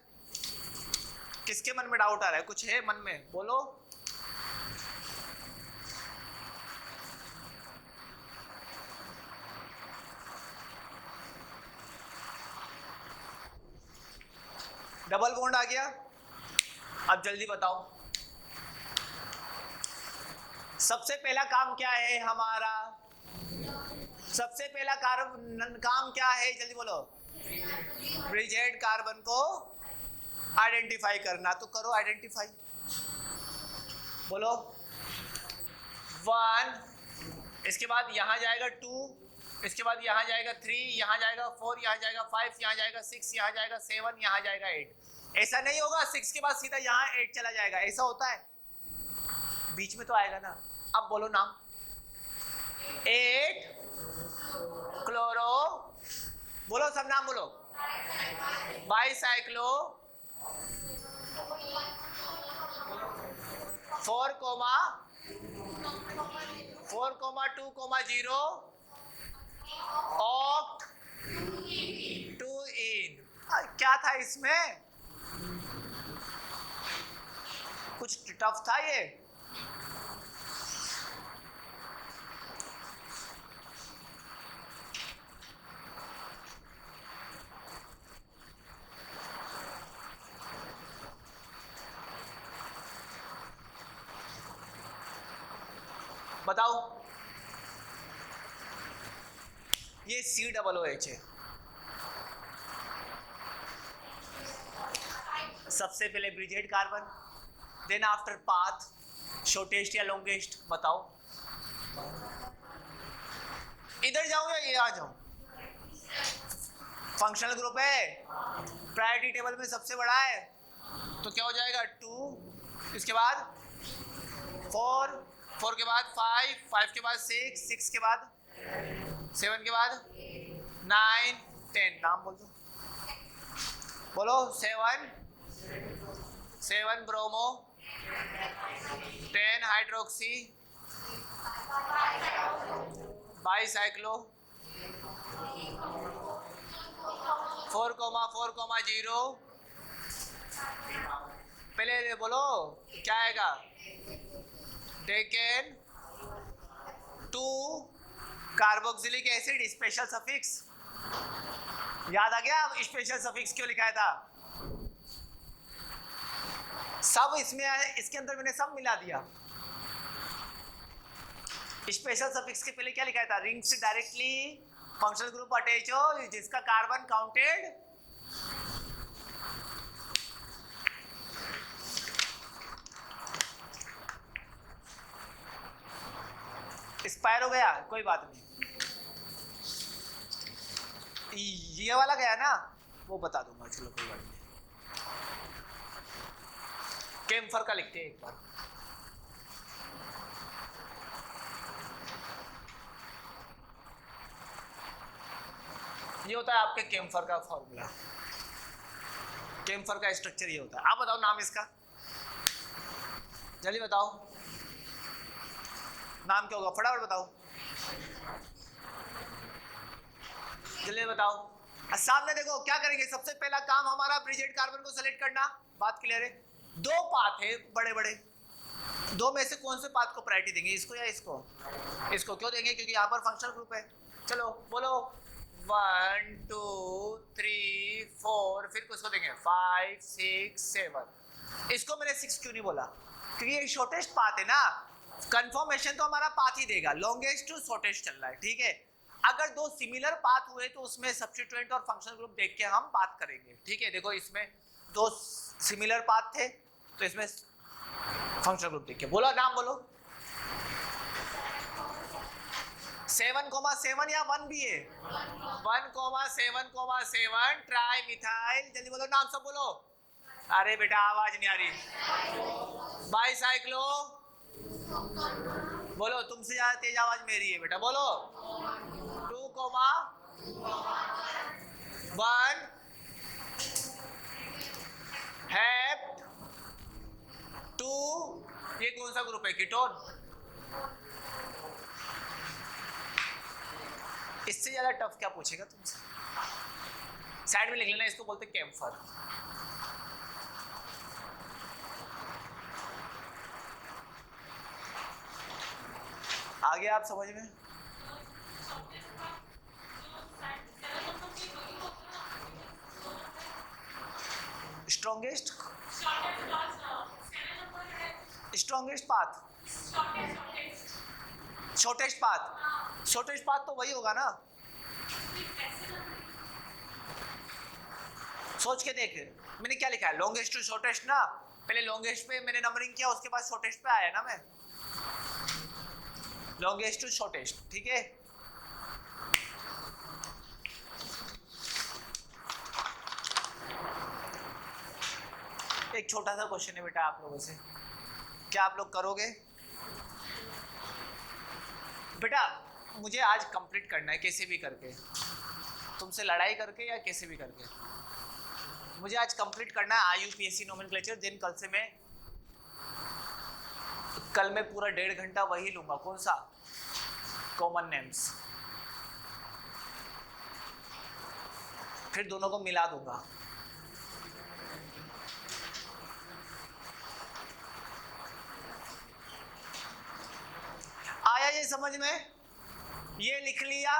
किसके मन में डाउट आ रहा है? कुछ है मन में, बोलो। डबल बॉन्ड आ गया। अब जल्दी बताओ, सबसे पहला काम क्या है हमारा? सबसे पहला काम क्या है? जल्दी बोलो। ब्रिजेड कार्बन को आइडेंटिफाई करना, तो करो आइडेंटिफाई। बोलो 1, इसके बाद यहां जाएगा 2, इसके बाद यहां जाएगा 3, यहां जाएगा 4, यहां जाएगा 5, यहां जाएगा 6, यहां जाएगा 7, यहां जाएगा 8। ऐसा नहीं होगा 6 के बाद सीधा यहां 8 चला जाएगा, ऐसा होता है? बीच में तो आएगा ना। अब बोलो नाम। 8 क्लोरो, बोलो सब नाम बोलो। बाईसाइक्लो, 4,2,0 ऑक्ट 2 इन। क्या था इसमें? कुछ टफ था ये? बताओ। ये COOH है। सबसे पहले bridged carbon, then after path, shortest या लॉन्गेस्ट, बताओ। इधर जाऊं या ये आ जाऊं? फंक्शनल ग्रुप है, प्रायोरिटी टेबल में सबसे बड़ा है, तो क्या हो जाएगा 2, इसके बाद 4, 4 के बाद 5, 5 के बाद 6, 6 के बाद 7 के बाद 9, 10। नाम बोल दो, बोलो। 7 ब्रोमो, 10 हाइड्रोक्सी, बाईसाइक्लो, 4,4,0। पहले बोलो क्या आएगा? Taken 2 carboxylic acid special suffix. याद आ गया स्पेशल सफिक्स क्यों लिखाया था? सब इसमें, इसके अंदर मैंने सब मिला दिया। स्पेशल सफिक्स के पहले क्या लिखा था? Rings directly functional group attach हो जिसका कार्बन काउंटेड एक्सपायर हो गया, कोई बात नहीं। ये वाला गया ना, वो बता दूंगा, चलो कोई बात नहीं। कैम्फर का लिखते हैं एक बार। ये होता है आपके कैम्फर का फॉर्मूला, कैम्फर का स्ट्रक्चर ये होता है। आप बताओ नाम इसका, जल्दी बताओ नाम क्या होगा, फटाफट बताओ, जल्दी बताओ। सामने देखो क्या करेंगे, सबसे पहला काम हमारा ब्रिजेड कार्बन को सेलेक्ट करना। बात क्लियर है? 2 पाथ है बड़े बड़े, 2 में से कौन से पाथ को प्रायोरिटी देंगे, इसको या इसको? इसको क्यों देंगे? क्योंकि यहाँ पर फंक्शनल ग्रुप है। चलो बोलो 1 2 3 4, फिर किसको देंगे? 5 6 7। इसको मैंने 6 क्यों नहीं बोला? क्योंकि ये शॉर्टेस्ट पाथ है ना, कंफर्मेशन तो हमारा पाथ ही देगा, लॉन्गेस्ट टू शॉर्टेस्ट चल रहा है, ठीक है? अगर 2 सिमिलर पाथ हुए तो उसमें सब्स्टिट्यूएंट और फंक्शनल ग्रुप देख के हम बात करेंगे, ठीक है? देखो इसमें 2 सिमिलर पाथ थे तो इसमें फंक्शनल ग्रुप देख के। बोलो नाम बोलो। 7,7 या 1 भी है? 1,7,7 ट्राई मिथाइल, जल्दी बोलो नाम सब बोलो। अरे बेटा आवाज नहीं आ रही। बाईसाइक्लो, बोलो तुमसे ज्यादा तेज आवाज मेरी है बेटा, बोलो। 2,1 हेप्ट 2, ये कौन सा ग्रुप है? कीटोन। इससे ज्यादा टफ क्या पूछेगा तुमसे? साइड में लिख लेना, इसको बोलते कैम्फर। आगे आप समझ में? स्ट्रॉन्गेस्ट पाथ, शॉर्टेस्ट पाथ तो वही होगा ना। सोच के देख, मैंने क्या लिखा है? लॉन्गेस्ट टू शॉर्टेस्ट ना। पहले लॉन्गेस्ट पे मैंने नंबरिंग किया, उसके बाद शॉर्टेस्ट पे आया ना मैं। लॉन्गेस्ट टू शॉर्टेस्ट, ठीक है। एक छोटा सा क्वेश्चन है बेटा आप लोगों से, क्या आप लोग करोगे? बेटा मुझे आज कंप्लीट करना है कैसे भी करके, तुमसे लड़ाई करके या कैसे भी करके मुझे आज कंप्लीट करना है IUPAC नोमेनक्लेचर। दिन कल मैं पूरा 1.5 घंटा वही लूंगा। कौन सा? Common names. फिर दोनों को मिला दूंगा। आया ये समझ में? ये लिख लिया,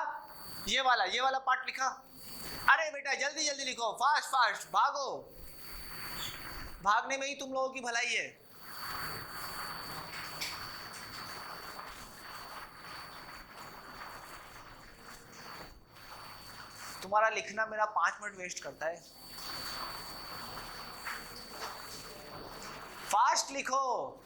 ये वाला पार्ट लिखा। अरे बेटा जल्दी जल्दी लिखो, फास्ट भागो, भागने में ही तुम लोगों की भलाई है। तुम्हारा लिखना मेरा 5 मिनट वेस्ट करता है। फास्ट लिखो।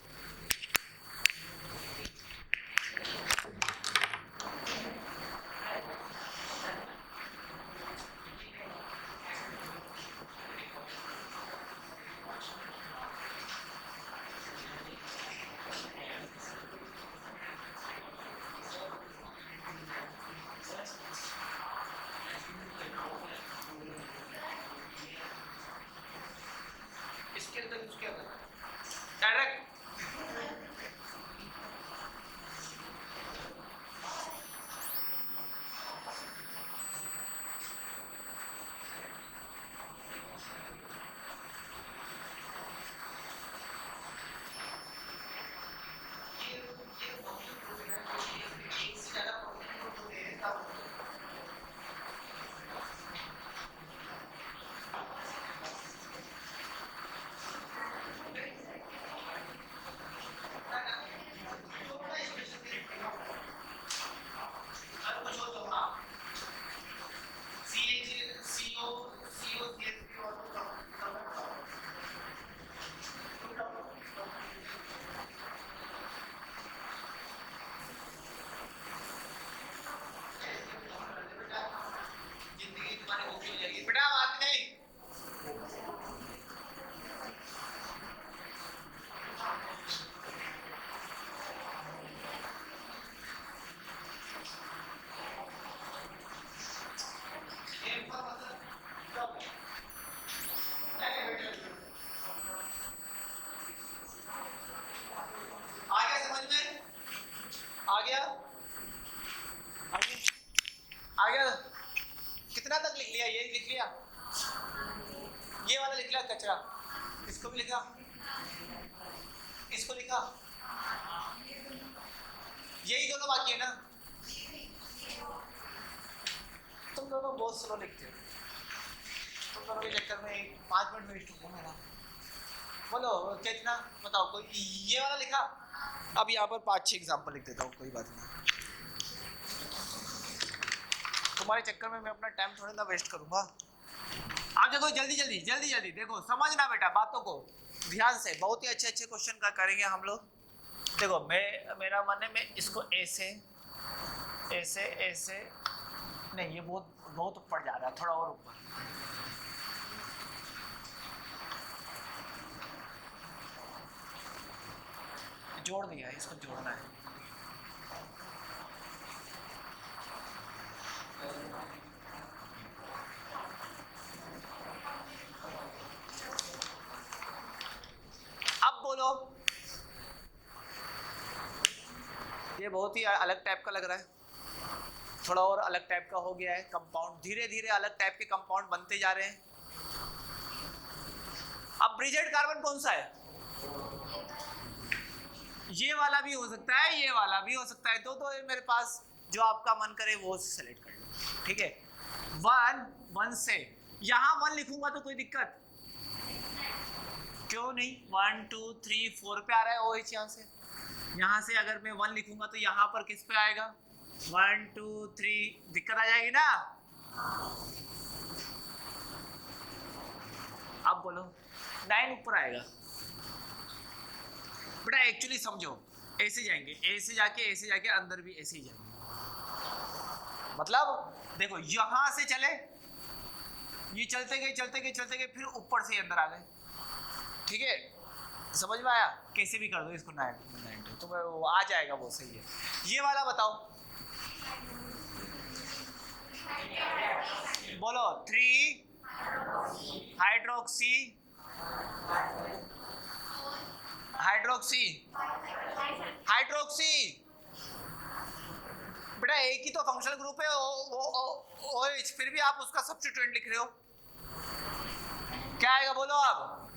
कचरा, इसको भी लिखा, इसको लिखा, यही दोनों बाकी है ना। तुम दोनों बहुत स्लो लिखते हो, तुम दोनों के चक्कर में 5 मिनट वेस्ट हो गया मेरा। बोलो कितना बताओ, कोई ये वाला लिखा। अब यहाँ पर 5-6 एग्जाम्पल लिख देता हूँ, कोई बात नहीं। तुम्हारे चक्कर में मैं अपना टाइम थोड़ा ना वेस्ट करूंगा। आप देखो जल्दी जल्दी जल्दी जल्दी देखो, समझना बेटा बातों को ध्यान से। बहुत ही अच्छे अच्छे क्वेश्चन करेंगे हम लोग। देखो मेरा मन है मैं इसको ए से ऐसे ऐसे नहीं, ये बहुत बहुत ऊपर जा रहा है, थोड़ा और ऊपर। जोड़ दिया, इसको जोड़ना है। अब बोलो, ये बहुत ही अलग टाइप का लग रहा है, थोड़ा और अलग टाइप का हो गया है कंपाउंड। धीरे धीरे अलग टाइप के कंपाउंड बनते जा रहे हैं। अब ब्रिजेड कार्बन कौन सा है? ये वाला भी हो सकता है, ये वाला भी हो सकता है, तो मेरे पास जो आपका मन करे वो सेलेक्ट कर लो, ठीक है। वन से यहां 1 लिखूंगा तो कोई दिक्कत क्यों नहीं? 1 2 3 4 पे आ रहा है OH। यहाँ से अगर मैं 1 लिखूंगा तो यहाँ पर किस पे आएगा? 1 2 3, दिक्कत आ जाएगी ना। अब बोलो 9 ऊपर आएगा। बेटा एक्चुअली समझो, ऐसे जाएंगे, ऐसे जाके अंदर भी ऐसे ही जाएंगे। मतलब देखो यहां से चले, ये चलते गए फिर ऊपर से अंदर आ गए, ठीक है। समझ में आया? कैसे भी कर दो इसको 9 तो वो आ जाएगा, वो सही है। ये वाला बताओ, बोलो 3 हाइड्रोक्सी बेटा एक ही तो फंक्शनल ग्रुप है OH, फिर भी आप उसका सब्स्टिट्यूएंट लिख रहे हो, क्या आएगा बोलो अब?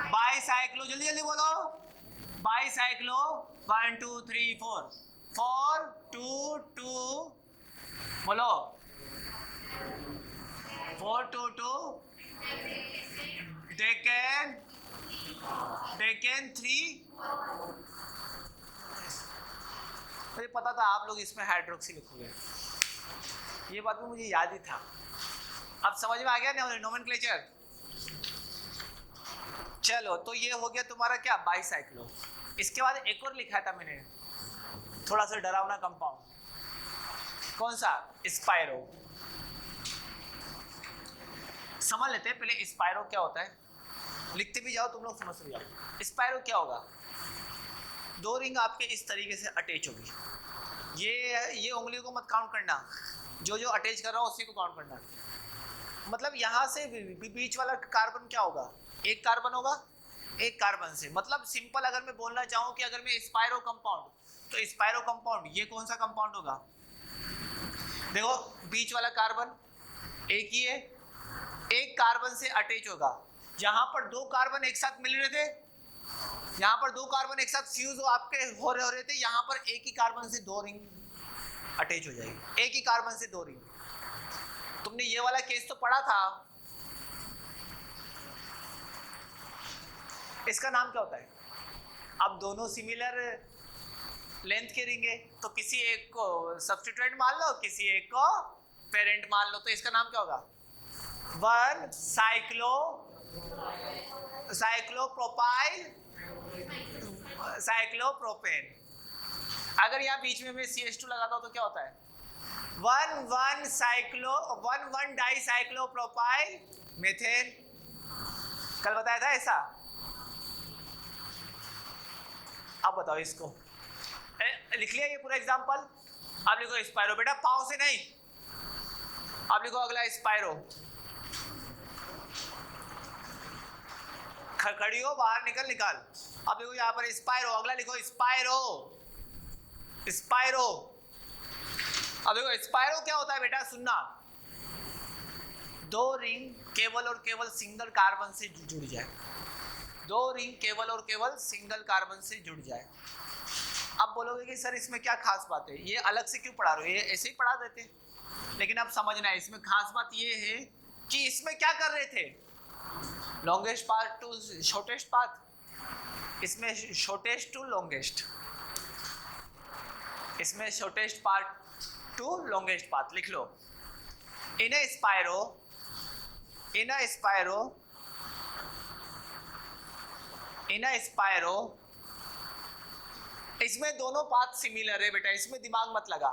बाईसाइक्लो, जल्दी जल्दी बोलो, बाईसाइक्लो 1 2 3 4 4 2 2, बोलो 4 2 2, डेकेन 3। मुझे पता था आप लोग इसमें हाइड्रोक्सी लिखोगे, ये बात भी मुझे याद ही था। अब समझ में आ गया नोमेनक्लेचर? चलो तो ये हो गया तुम्हारा क्या, बाईसाइक्लो। इसके बाद एक और लिखा था मैंने, थोड़ा सा डरावना कंपाउंड, कौन सा? स्पाइरो। समझ लेते हैं पहले स्पाइरो क्या होता है, लिखते भी जाओ तुम लोग, समझ भी जाओ। स्पाइरो क्या होगा? 2 रिंग आपके इस तरीके से अटैच होगी। ये उंगलियों को मत काउंट करना, जो अटैच कर रहा हो उसी को काउंट करना। मतलब यहाँ से बीच वाला कार्बन क्या होगा? एक कार्बन होगा, एक कार्बन से, मतलब सिंपल अगर मैं बोलना चाहूँ कि अगर मैं स्पाइरो कंपाउंड, तो स्पाइरो कंपाउंड ये कौन सा कंपाउंड होगा? देखो बीच वाला कार्बन एक ही है, एक कार्बन से अटैच होगा। जहां पर 2 कार्बन एक साथ मिल रहे थे, यहाँ पर 2 कार्बन एक साथ फ्यूज आपके हो रहे थे, यहाँ पर एक ही कार्बन से 2 रिंग अटैच हो जाएगी, एक ही कार्बन से 2 रिंग। तुमने ये वाला केस तो पढ़ा था, इसका नाम क्या होता है? अब दोनों सिमिलर लेंथ के रिंग है, तो किसी एक को सब्स्टिट्यूएंट मान लो, किसी एक को पेरेंट मान लो, तो इसका नाम क्या होगा? 1 साइक्लोप्रोपेन। अगर यहाँ बीच में मैं CH2 लगाता हूँ तो क्या होता है? 1 डाइसाइक्लोप्रोपाइल मेथेन। कल बताया था ऐसा। अब बताओ इसको, लिख लिया ये पूरा एग्जांपल? अब लिखो स्पाइरो, बेटा पाव से नहीं। अब लिखो अगला स्पाइरो, खड़ी हो, बाहर निकाल। अब देखो यहाँ पर स्पाइरो, अगला लिखो स्पाइरो। अब देखो स्पाइरो क्या होता है बेटा, सुनना। 2 रिंग केवल और केवल सिंगल कार्बन से जुड़ जाए, 2 रिंग केवल और केवल सिंगल कार्बन से जुड़ जाए। अब बोलोगे कि सर इसमें क्या खास बात है, ये अलग से क्यों पढ़ा रहे हो? ये ऐसे ही पढ़ा देते, लेकिन अब समझना है इसमें खास बात ये है कि इसमें क्या कर रहे थे? Longest path to shortest path, इसमें शॉर्टेस्ट टू लॉन्गेस्ट, इसमें shortest path to longest path. लिख लो, इन अ स्पाइरो इसमें दोनों पाथ सिमिलर है बेटा, इसमें दिमाग मत लगा।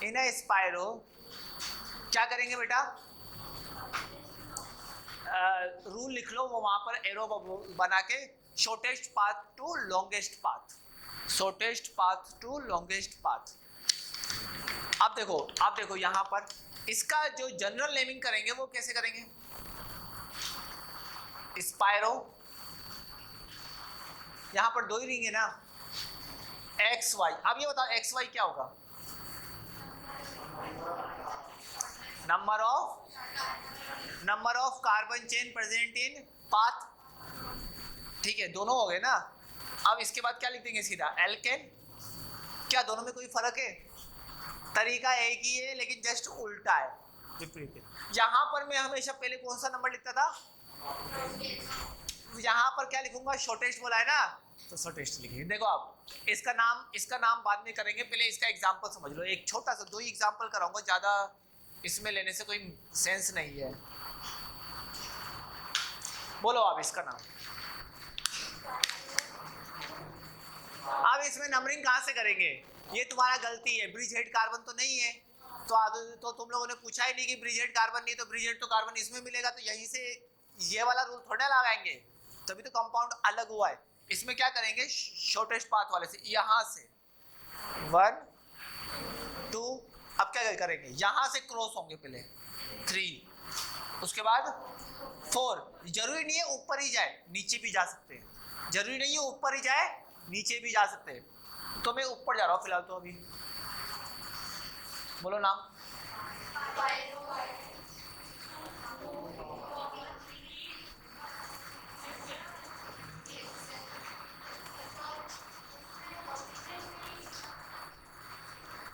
इन स्पायरो क्या करेंगे बेटा, रूल लिख लो, वो वहां पर एरो बना के, shortest path to longest path, shortest path to longest path. अब देखो यहां पर इसका जो जनरल नेमिंग करेंगे वो कैसे करेंगे, स्पायरो, यहां पर दो ही रिंग है ना, एक्स वाई। अब ये बताओ एक्स वाई क्या होगा, number of carbon chain present in path, ठीक है, दोनों हो गए ना। अब इसके बाद क्या लिख देंगे सीधा, एल्केन। क्या दोनों में कोई फर्क है, तरीका एक ही है लेकिन जस्ट उल्टा है, विपरीत है। यहां पर मैं हमेशा पहले कौन सा नंबर लिखता था, यहां पर क्या लिखूंगा, शॉर्टेस्ट बोला है ना, तो शॉर्टेस्ट लिखिए। देखो आप इसका नाम बाद में करेंगे, पहले इसका एग्जांपल समझ लो। एक छोटा सा 2 ही एग्जांपल कराऊंगा, ज्यादा इसमें लेने से कोई सेंस नहीं है। बोलो आप इसका नाम। अब इसमें नंबरिंग कहां से करेंगे, ये तुम्हारा गलती है, ब्रिज हेड कार्बन तो नहीं है, तो तुम लोगों ने पूछा ही नहीं कि ब्रिज हेड कार्बन नहीं, तो ब्रिज हेड तो कार्बन इसमें मिलेगा, तो यहीं से ये वाला रूल थोड़ा लगाएंगे, तभी तो कंपाउंड अलग हुआ है। इसमें क्या करेंगे, शॉर्टेस्ट पाथ वाले से, यहां से 1 2, अब क्या करेंगे, यहां से क्रॉस होंगे, पहले 3, उसके बाद 4। जरूरी नहीं है ऊपर ही जाए, नीचे भी जा सकते हैं, जरूरी नहीं है ऊपर ही जाए, नीचे भी जा सकते हैं। तो मैं ऊपर जा रहा हूं फिलहाल, तो अभी बोलो नाम।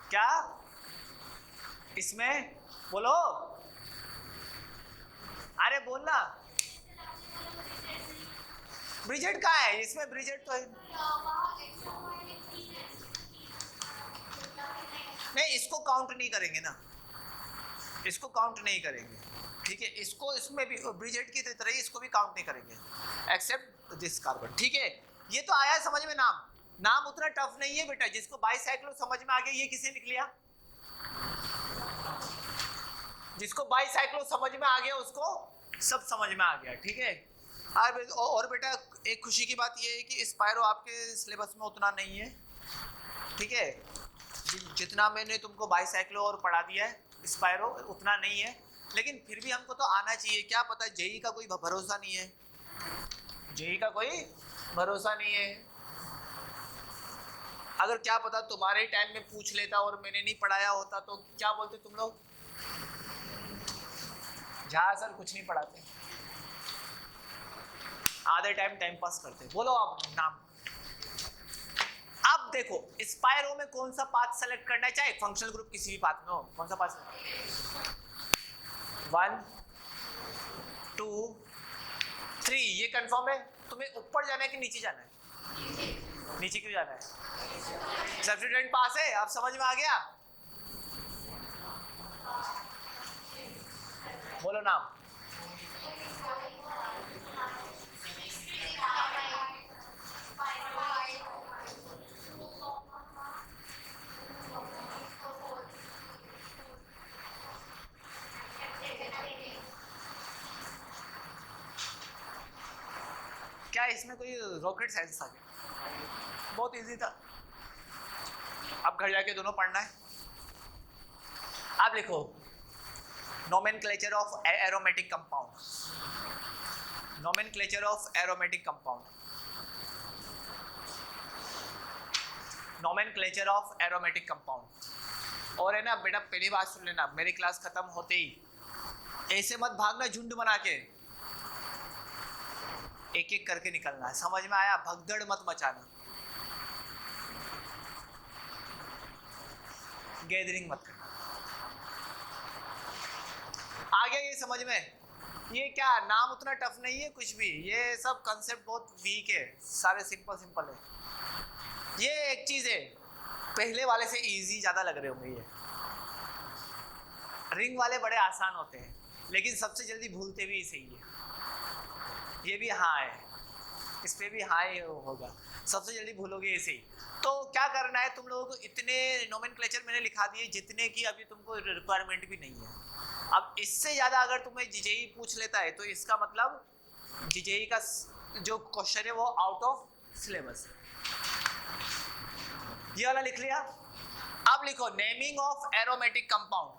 क्या इसमें बोलो, अरे बोलना, ब्रिजेट कहाँ है इसमें, ब्रिजेट तो है नहीं, इसको काउंट नहीं करेंगे ना, इसको काउंट नहीं करेंगे, ठीक है। इसको इसमें भी ब्रिजेट की तरह ही इसको भी काउंट नहीं करेंगे, एक्सेप्ट दिस कार्बन, ठीक है। ये तो आया समझ में, नाम उतना टफ नहीं है बेटा, जिसको बाईसाइक्लो समझ में आ गया, ये किसे लिख लिया, जिसको बाईसाइक्लो समझ में आ गया उसको सब समझ में आ गया, ठीक है। और बेटा एक खुशी की बात ये है कि स्पायरो आपके सिलेबस में उतना नहीं है, ठीक है, जितना मैंने तुमको बाईसाइक्लो और पढ़ा दिया है स्पायरो उतना नहीं है, लेकिन फिर भी हमको तो आना चाहिए। क्या पता, जेई का कोई भरोसा नहीं है, जेई का कोई भरोसा नहीं है। अगर क्या पता तुम्हारे टाइम में पूछ लेता और मैंने नहीं पढ़ाया होता तो क्या बोलते तुम लोग, जहाँ सर कुछ नहीं पढ़ाते, आधे टाइम पास करते। बोलो आप नाम। अब देखो स्पायरो में कौन सा पाथ सेलेक्ट करना है, चाहे फंक्शनल ग्रुप किसी भी पाथ में हो, कौन सा पाथ, 1 2 3, ये कंफर्म है। तुम्हें ऊपर जाना है कि नीचे जाना है, नीचे क्यों जाना है, सब्स्टिट्यूएंट पास है, आप समझ में आ गया। बोलो नाम। क्या इसमें कोई रॉकेट साइंस आ गया, बहुत इजी था। अब घर जाके दोनों पढ़ना है। अब लिखो nomenclature of aromatic compound, nomenclature of aromatic compound, nomenclature of aromatic compound. और है ना बेटा, पहली बात सुन लेना, मेरी क्लास खत्म होते ही ऐसे मत भागना झुंड बना के, एक एक करके निकलना है, समझ में आया, भगदड़ मत मचाना, गैदरिंग मत करना। आ गया ये समझ में, ये क्या नाम उतना टफ नहीं है कुछ भी, ये सब कंसेप्ट बहुत वीक है, सारे सिंपल है। ये एक चीज है, पहले वाले से इजी ज्यादा लग रहे होंगे, ये रिंग वाले बड़े आसान होते हैं लेकिन सबसे जल्दी भूलते भी इसे ही है। ये भी हाँ है, इस पे भी हाँ ही होगा। सबसे जल्दी भूलोगे ऐसे ही। तो क्या करना है तुम लोगों को, इतने नोमेनक्लेचर मैंने लिखा दिए जितने की अभी तुमको रिक्वायरमेंट भी नहीं है। अब इससे ज्यादा अगर तुम्हें जीजेई पूछ लेता है तो इसका मतलब जीजेई का जो क्वेश्चन है वो आउट ऑफ सिलेबस है। ये वाला लिख लिया। अब लिखो naming of aromatic compound,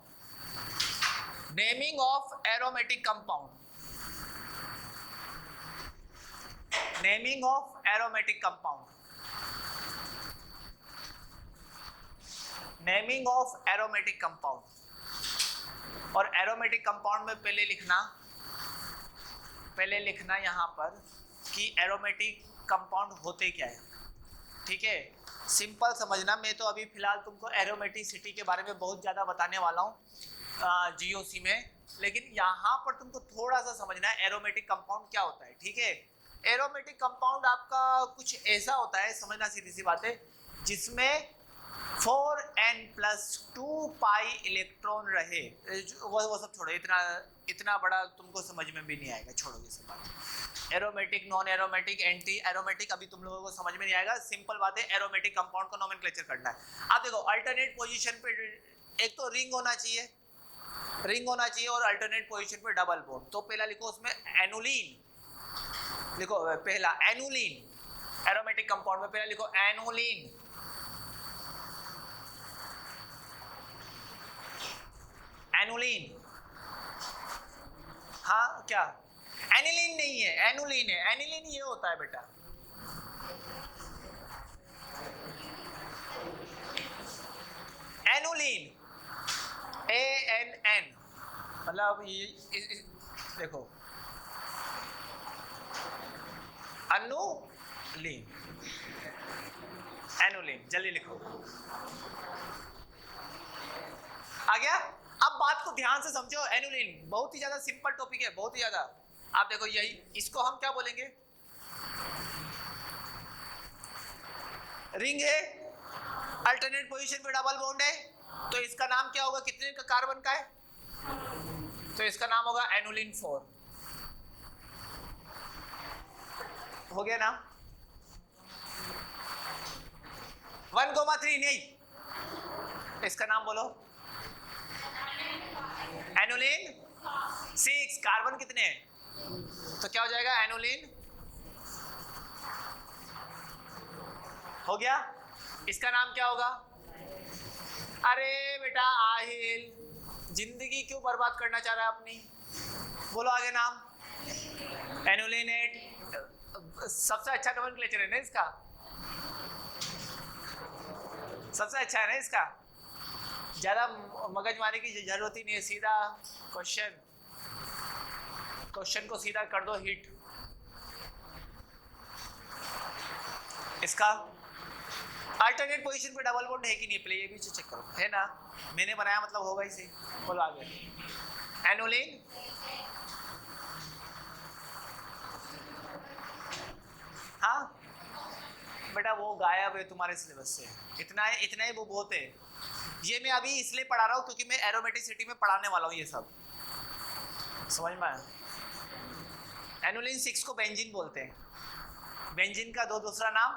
naming of aromatic compound, naming of aromatic compound, naming of aromatic compound. और एरोमेटिक कंपाउंड में पहले लिखना यहां पर कि एरोमेटिक कंपाउंड होते क्या है। ठीक है, सिंपल समझना। मैं तो अभी फिलहाल तुमको एरोमेटिसिटी के बारे में बहुत ज़्यादा बताने वाला हूँ जीओसी में, लेकिन यहाँ पर तुमको थोड़ा सा समझना है एरोमेटिक कंपाउंड क्या होता है। ठीक है, एरोमेटिक कंपाउंड आपका कुछ ऐसा होता है, समझना सीधी सी बात है, जिसमें 4n+2 पाई इलेक्ट्रॉन रहे। वो सब छोड़ो, इतना बड़ा तुमको समझ में भी नहीं आएगा, छोड़ो ये सब बात। Aromatic, non aromatic, anti aromatic अभी तुम लोगों को समझ में नहीं आएगा। सिंपल बात है, एरोमेटिक कंपाउंड का नोमेनक्लेचर करना है। आप देखो अल्टरनेट पोजीशन पे एक तो रिंग होना चाहिए, रिंग होना चाहिए, और अल्टरनेट पोजीशन पे डबल बॉन्ड। तो पहला लिखो उसमें एनुलिन, लिखो पहला एनुलिन। एरोमेटिक कंपाउंड में पहला लिखो एनुलिन, एनुलिन। हाँ क्या, एनिलीन नहीं है, एनुलिन है। एनिलीन ये होता है बेटा, एनुलिन, ANN, मतलब ये देखो अनुलिन, एनुलिन। जल्दी लिखो, आ गया। अब बात को ध्यान से समझो। एनुलिन बहुत ही ज्यादा सिंपल टॉपिक है, बहुत ही ज्यादा। आप देखो यही, इसको हम क्या बोलेंगे, रिंग है, अल्टरनेट पोजीशन पे डबल बॉन्ड है, तो इसका नाम क्या होगा, कितने का कार्बन का है, तो इसका नाम होगा एनुलिन 4। हो गया ना। 1,3 नहीं, इसका नाम बोलो, एनुलिन 6। कार्बन कितने हैं, तो क्या हो जाएगा एनुलिन। हो गया। इसका नाम क्या होगा, अरे बेटा आहिल, जिंदगी क्यों बर्बाद करना चाह रहा है अपनी, बोलो आगे नाम, एनुलिन 8। सबसे अच्छा नोमेनक्लेचर है ना इसका, सबसे अच्छा है ना इसका, ज्यादा मगजमारी की जरूरत ही नहीं है। सीधा क्वेश्चन को सीधा कर दो हिट। इसका अल्टरनेट पोजीशन पे डबल बॉन्ड है कि नहीं, पहले ये भी चेक करो, है ना। मैंने बनाया मतलब होगा ही सही। बोलो आगे, एनुलिन, हाँ बेटा वो गायब है तुम्हारे सिलेबस से, इतना ही वो बहुत है। ये मैं अभी इसलिए पढ़ा रहा हूँ क्योंकि मैं एरोमेटिसिटी में पढ़ाने वाला हूँ ये सब, समझ में आया। एनुलिन 6 को बेंजीन बोलते हैं, बेंजीन का दूसरा नाम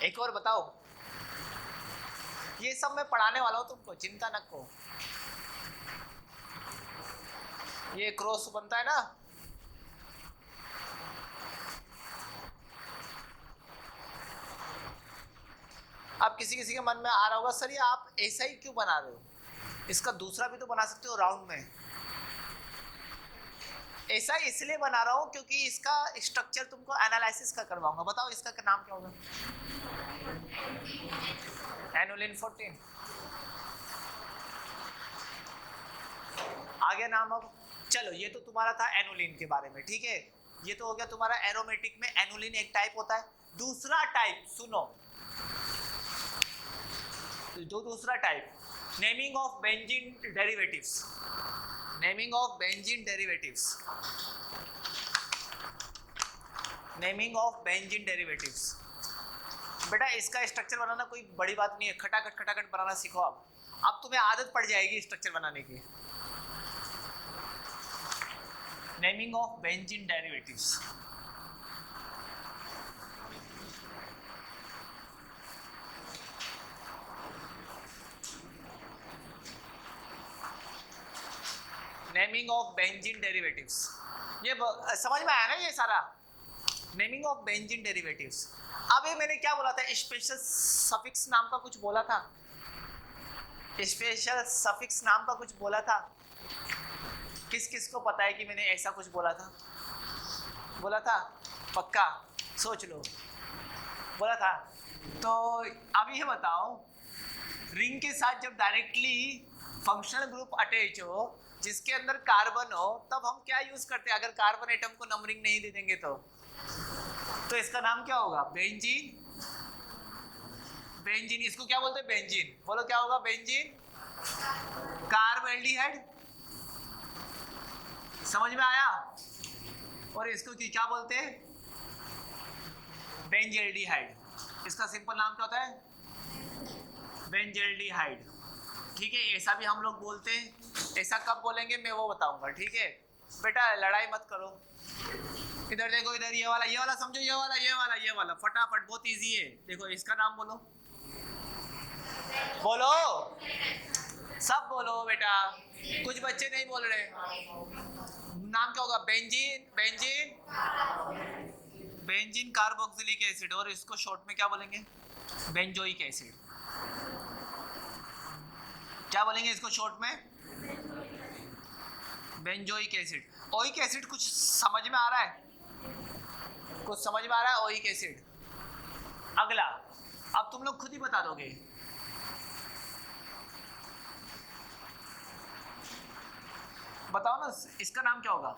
एक और बताओ। ये सब मैं पढ़ाने वाला हूँ तुमको, चिंता न करो। ये क्रॉस बनता है ना, अब किसी के मन में आ रहा होगा सर ये आप ऐसा ही क्यों बना रहे हो, इसका दूसरा भी तो बना सकते हो राउंड में। ऐसा इसलिए बना रहा हूं क्योंकि इसका स्ट्रक्चर तुमको एनालिसिस का करवाऊंगा। बताओ इसका नाम क्या होगा, एनुलिन 14। आगे नाम। अब चलो ये तो तुम्हारा था एनुलिन के बारे में, ठीक है। ये तो हो गया तुम्हारा एरोमेटिक में एनुलिन एक टाइप होता है। दूसरा टाइप सुनो, जो दूसरा type, naming of benzene derivatives, naming of benzene derivatives, naming of benzene derivatives. बेटा इसका स्ट्रक्चर बनाना कोई बड़ी बात नहीं है, खटाखट बनाना सीखो। अब तुम्हें आदत पड़ जाएगी स्ट्रक्चर बनाने की। Naming of benzene derivatives. Naming of benzene derivatives, ये समझ में आया ना ये सारा, नेमिंग ऑफ बेंजीन डेरिवेटिव्स। अब ये मैंने क्या बोला था, स्पेशल सफिक्स नाम का कुछ बोला था, स्पेशल सफिक्स नाम का कुछ बोला था। किस किस को पता है कि मैंने ऐसा कुछ बोला था? बोला था पक्का, सोच लो, बोला था। तो अब ये बताओ, रिंग के साथ जब डायरेक्टली फंक्शनल ग्रुप अटैच हो जिसके अंदर कार्बन हो, तब हम क्या यूज करते हैं? अगर कार्बन एटम को नंबरिंग नहीं दे देंगे तो इसका नाम क्या होगा? बेंजीन। बेंजीन, इसको क्या बोलते हैं? बेंजीन। बोलो क्या होगा? बेंजीन कार्बोएल्डिहाइड। समझ में आया? और इसको क्या बोलते हैं? बेंजेल्डिहाइड। इसका सिंपल नाम क्या होता है? बेंजेल्डिहाइड। ठीक है, ऐसा भी हम लोग बोलते हैं। ऐसा कब बोलेंगे मैं वो बताऊंगा, ठीक है बेटा, लड़ाई मत करो। इधर देखो, इधर ये वाला समझो, ये वाला फटाफट, बहुत इजी है। देखो इसका नाम बोलो, बोलो, सब बोलो बेटा, कुछ बच्चे नहीं बोल रहे। नाम क्या होगा? बेंजीन। बेंजीन कार्बोक्सिलिक एसिड, और इसको शॉर्ट में क्या बोलेंगे? Benzoic acid. क्या बोलेंगे इसको शॉर्ट में? Benzoic acid. ओइक एसिड कुछ समझ में आ रहा है? कुछ समझ में आ रहा है? Oic acid. अगला, अब तुम लोग खुद ही बता दोगे। बताओ ना, इसका नाम क्या होगा?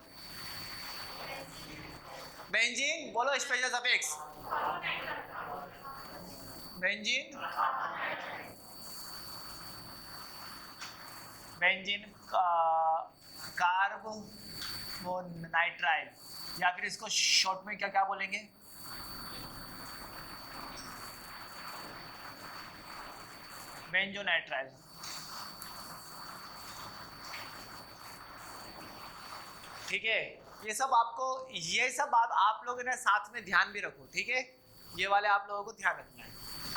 बेंजीन। बोलो special suffix. Benzene, benzene carbonitrile, या फिर इसको शॉर्ट में क्या क्या बोलेंगे? बेंजोनाइट्राइल। ठीक है, ये सब बात आप लोगों ने साथ में ध्यान भी रखो, ठीक है, ये वाले आप लोगों को ध्यान रखना है।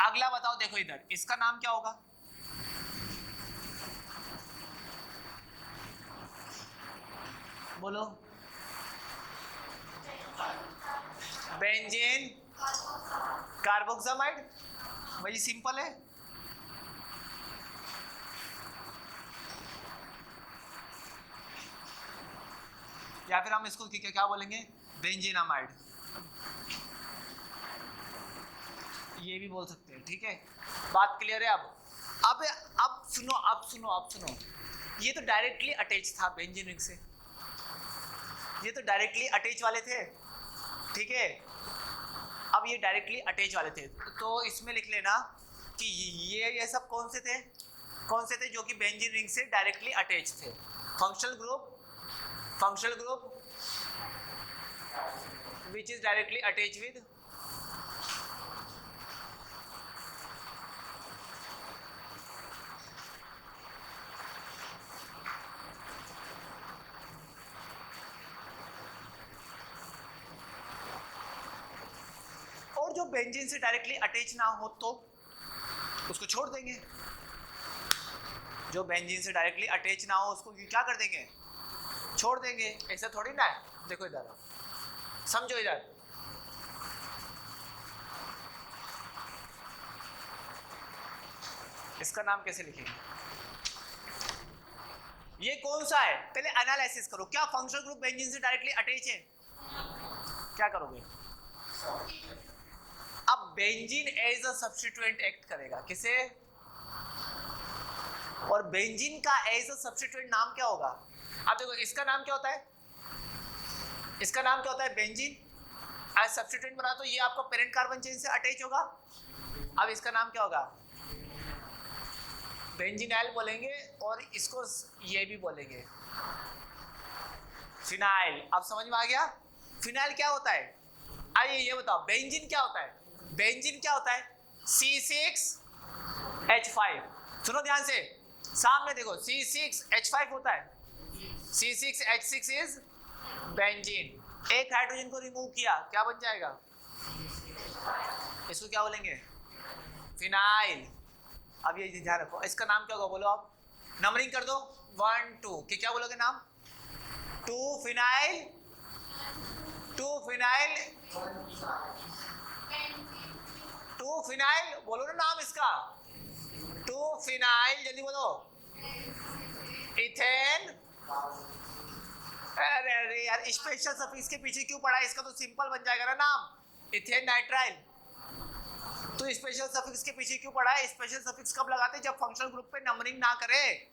अगला बताओ, देखो इधर, इसका नाम क्या होगा? बोलो। बेंजीन कार्बोक्सामाइड, वही सिंपल है। या फिर हम इसको क्या बोलेंगे? बेंजीनामाइड, ये भी बोल सकते हैं। ठीक है, बात क्लियर है? अब सुनो, ये तो डायरेक्टली अटैच था बेंजीन रिंग से, ये तो डायरेक्टली अटैच वाले थे, ठीक है। अब ये डायरेक्टली अटैच वाले थे, तो इसमें लिख लेना कि ये सब कौन से थे जो कि बेंजीन रिंग से डायरेक्टली अटैच थे? Functional group which is directly attached with और जो बेंजीन से डायरेक्टली अटैच ना हो तो उसको छोड़ देंगे। जो बेंजीन से डायरेक्टली अटैच ना हो उसको क्या कर देंगे? छोड़ देंगे। ऐसा थोड़ी ना है। देखो इधर समझो, इधर इसका नाम कैसे लिखेंगे? ये कौन सा है? पहले एनालिसिस करो, क्या फंक्शनल ग्रुप बेंजीन से डायरेक्टली अटैच है? क्या करोगे? अब benzene as a substituent act करेगा, किसे? और बेंजीन का एज अ सब्स्टिट्यूएंट नाम क्या होगा? अब देखो इसका नाम क्या होता है? इसका नाम क्या होता है? बेंजीन एज सब्स्टिट्यूएंट बना तो ये आपका पेरेंट कार्बन चेन से अटैच होगा। अब इसका नाम क्या होगा? बेंजीनाइल बोलेंगे, और इसको ये भी बोलेंगे फिनाइल। अब समझ में आ गया? फिनाइल क्या होता है? आइए ये बताओ, बेंजीन क्या होता है? बेंजीन क्या होता है? C6H5। सुनो ध्यान से, सामने देखो, C6H5 होता है। C6H6 is benzene. एक हाइड्रोजन को रिमूव किया, क्या बन जाएगा? इसको क्या बोलेंगे? फिनाइल। अब ये ध्यान रखो, इसका नाम क्या होगा बोलो आप? नंबरिंग कर दो 1 2 के, क्या बोलोगे नाम? 2 फिनाइल, 2 फिनाइल, 2 फिनाइल, बोलो ना नाम इसका। 2 फिनाइल, जल्दी बोलो। इथेन। अरे अरे यार, स्पेशल सफिक्स के पीछे क्यों पड़ा है? इसका तो सिंपल बन जाएगा ना नाम, इथेन नाइट्राइल। तो स्पेशल सफिक्स के पीछे क्यों पड़ा है? स्पेशल सफिक्स कब लगाते? जब फंक्शनल ग्रुप पे नंबरिंग ना करे।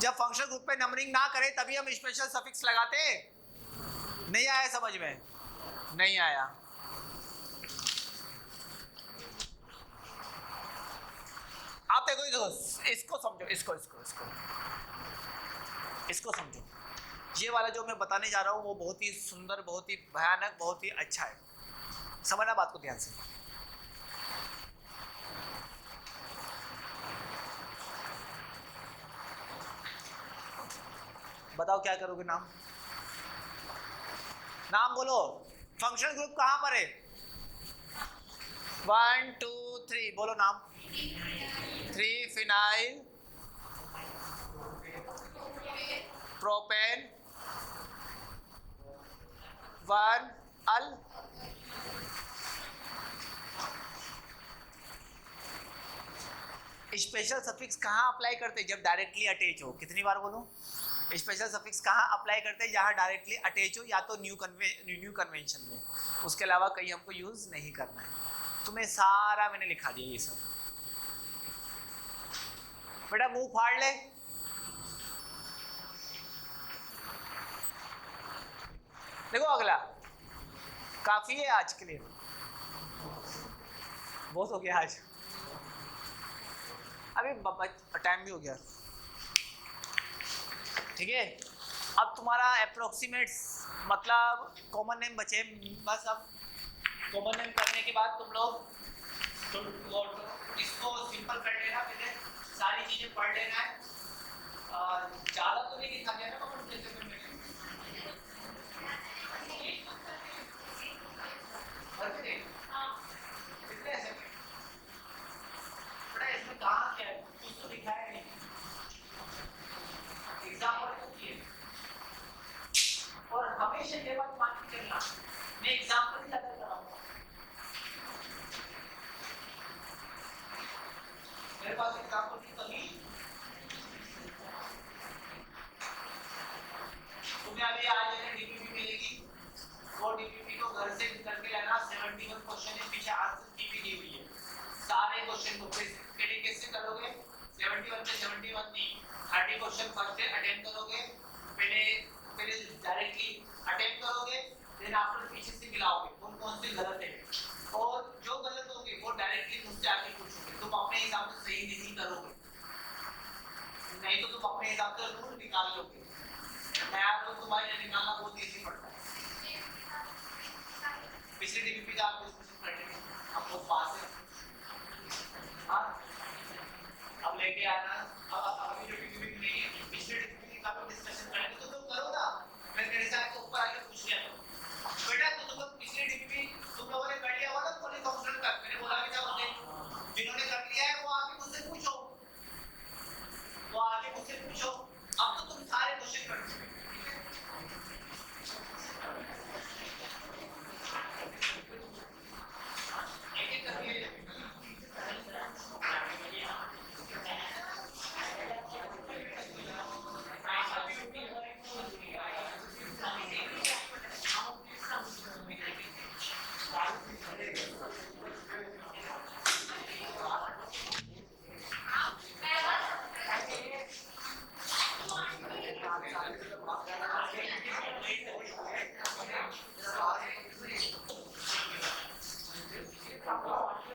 जब फंक्शनल ग्रुप पे नंबरिंग ना करे तभी हम स्पेशल सफिक्स लगाते। नहीं आया समझ में? नहीं आया। आप देखो, इसको समझो, इसको इसको इसको इसको समझो। ये वाला जो मैं बताने जा रहा हूँ वो बहुत ही सुंदर, बहुत ही भयानक, बहुत ही अच्छा है। समझना बात को ध्यान से। बताओ क्या करोगे? नाम बोलो। फंक्शनल ग्रुप कहां पर है? 1 2 3 बोलो नाम। 3 फिनाइल प्रोपेन, 1 अल। स्पेशल सफिक्स कहां अप्लाई करते? जब डायरेक्टली अटैच हो। कितनी बार बोलूं? स्पेशल सफिक्स कहां अप्लाई करते हैं? जहां डायरेक्टली अटैच हो, या तो न्यू कन्वेंशन में। उसके अलावा कहीं हमको यूज नहीं करना है। तुम्हें सारा मैंने लिखा दिया ये सब। बेटा मुंह फाड़ ले। देखो अगला, काफी है आज के लिए, बहुत हो गया आज। अभी टाइम भी हो गया, ठीक है। अब तुम्हारा अप्रोक्सीमेट मतलब कॉमन नेम बचे बस। अब कॉमन नेम करने के बाद तुम लोग इसको सिंपल कर लेना, पहले सारी चीजें पढ़ लेना है। ज्यादा तो नहीं लिखा गया ना इसमें कहाँ क्या है? कुछ तो लिखा है नहीं, एग्जाम्पल तो किए। और हमेशा ये बात मान के चलना, मैं एग्जाम्पल ही ज्यादा कराऊंगा। मेरे पास एग्जाम्पल की कमी। तुम्हें अभी आज डीपीपी मिलेगी, वो डीपीपी को घर से निकल के लाना। 71 क्वेश्चन है, पीछे आंसर की भी दी हुई है। सारे क्वेश्चन को कैसे करोगे? 71 पे 71 नहीं, 30 क्वेश्चन फर्स्ट डे अटेम्प्ट करोगे। पहले डायरेक्टली अटेम्प्ट करोगे, देन आफ्टर पीछे से मिलाओगे कौन से गलत है, और जो गलत होंगे वो डायरेक्टली मुझसे आके पूछोगे। तुम अपने हिसाब से सही नहीं करोगे, नहीं तो तुम अपने हिसाब से रूल निकाल लोगे। नया रूल तुम्हारे लिए निकालना बहुत इजी पड़ता है। पिछले डीपीपी का आप डिस्कशन कर लेंगे, आपको पास है। हाँ, अब लेके आना। अब अभी जो डीपीपी नहीं है, पिछले डीपीपी का भी डिस्कशन करेंगे। तो तुम करो ना, मैं मेरे साथ तो ऊपर आके पूछ लिया तो बेटा, तो तुम पिछले डीपीपी तुम लोगों ने कर लिया होगा ना पूरी फंक्शनल का। मैंने बोला भी था मुझे, जिन्होंने कर लिया है वो आके मुझसे पूछो, वो आके मुझसे पूछो। अब तो तुम सारे क्वेश्चन कर चुके।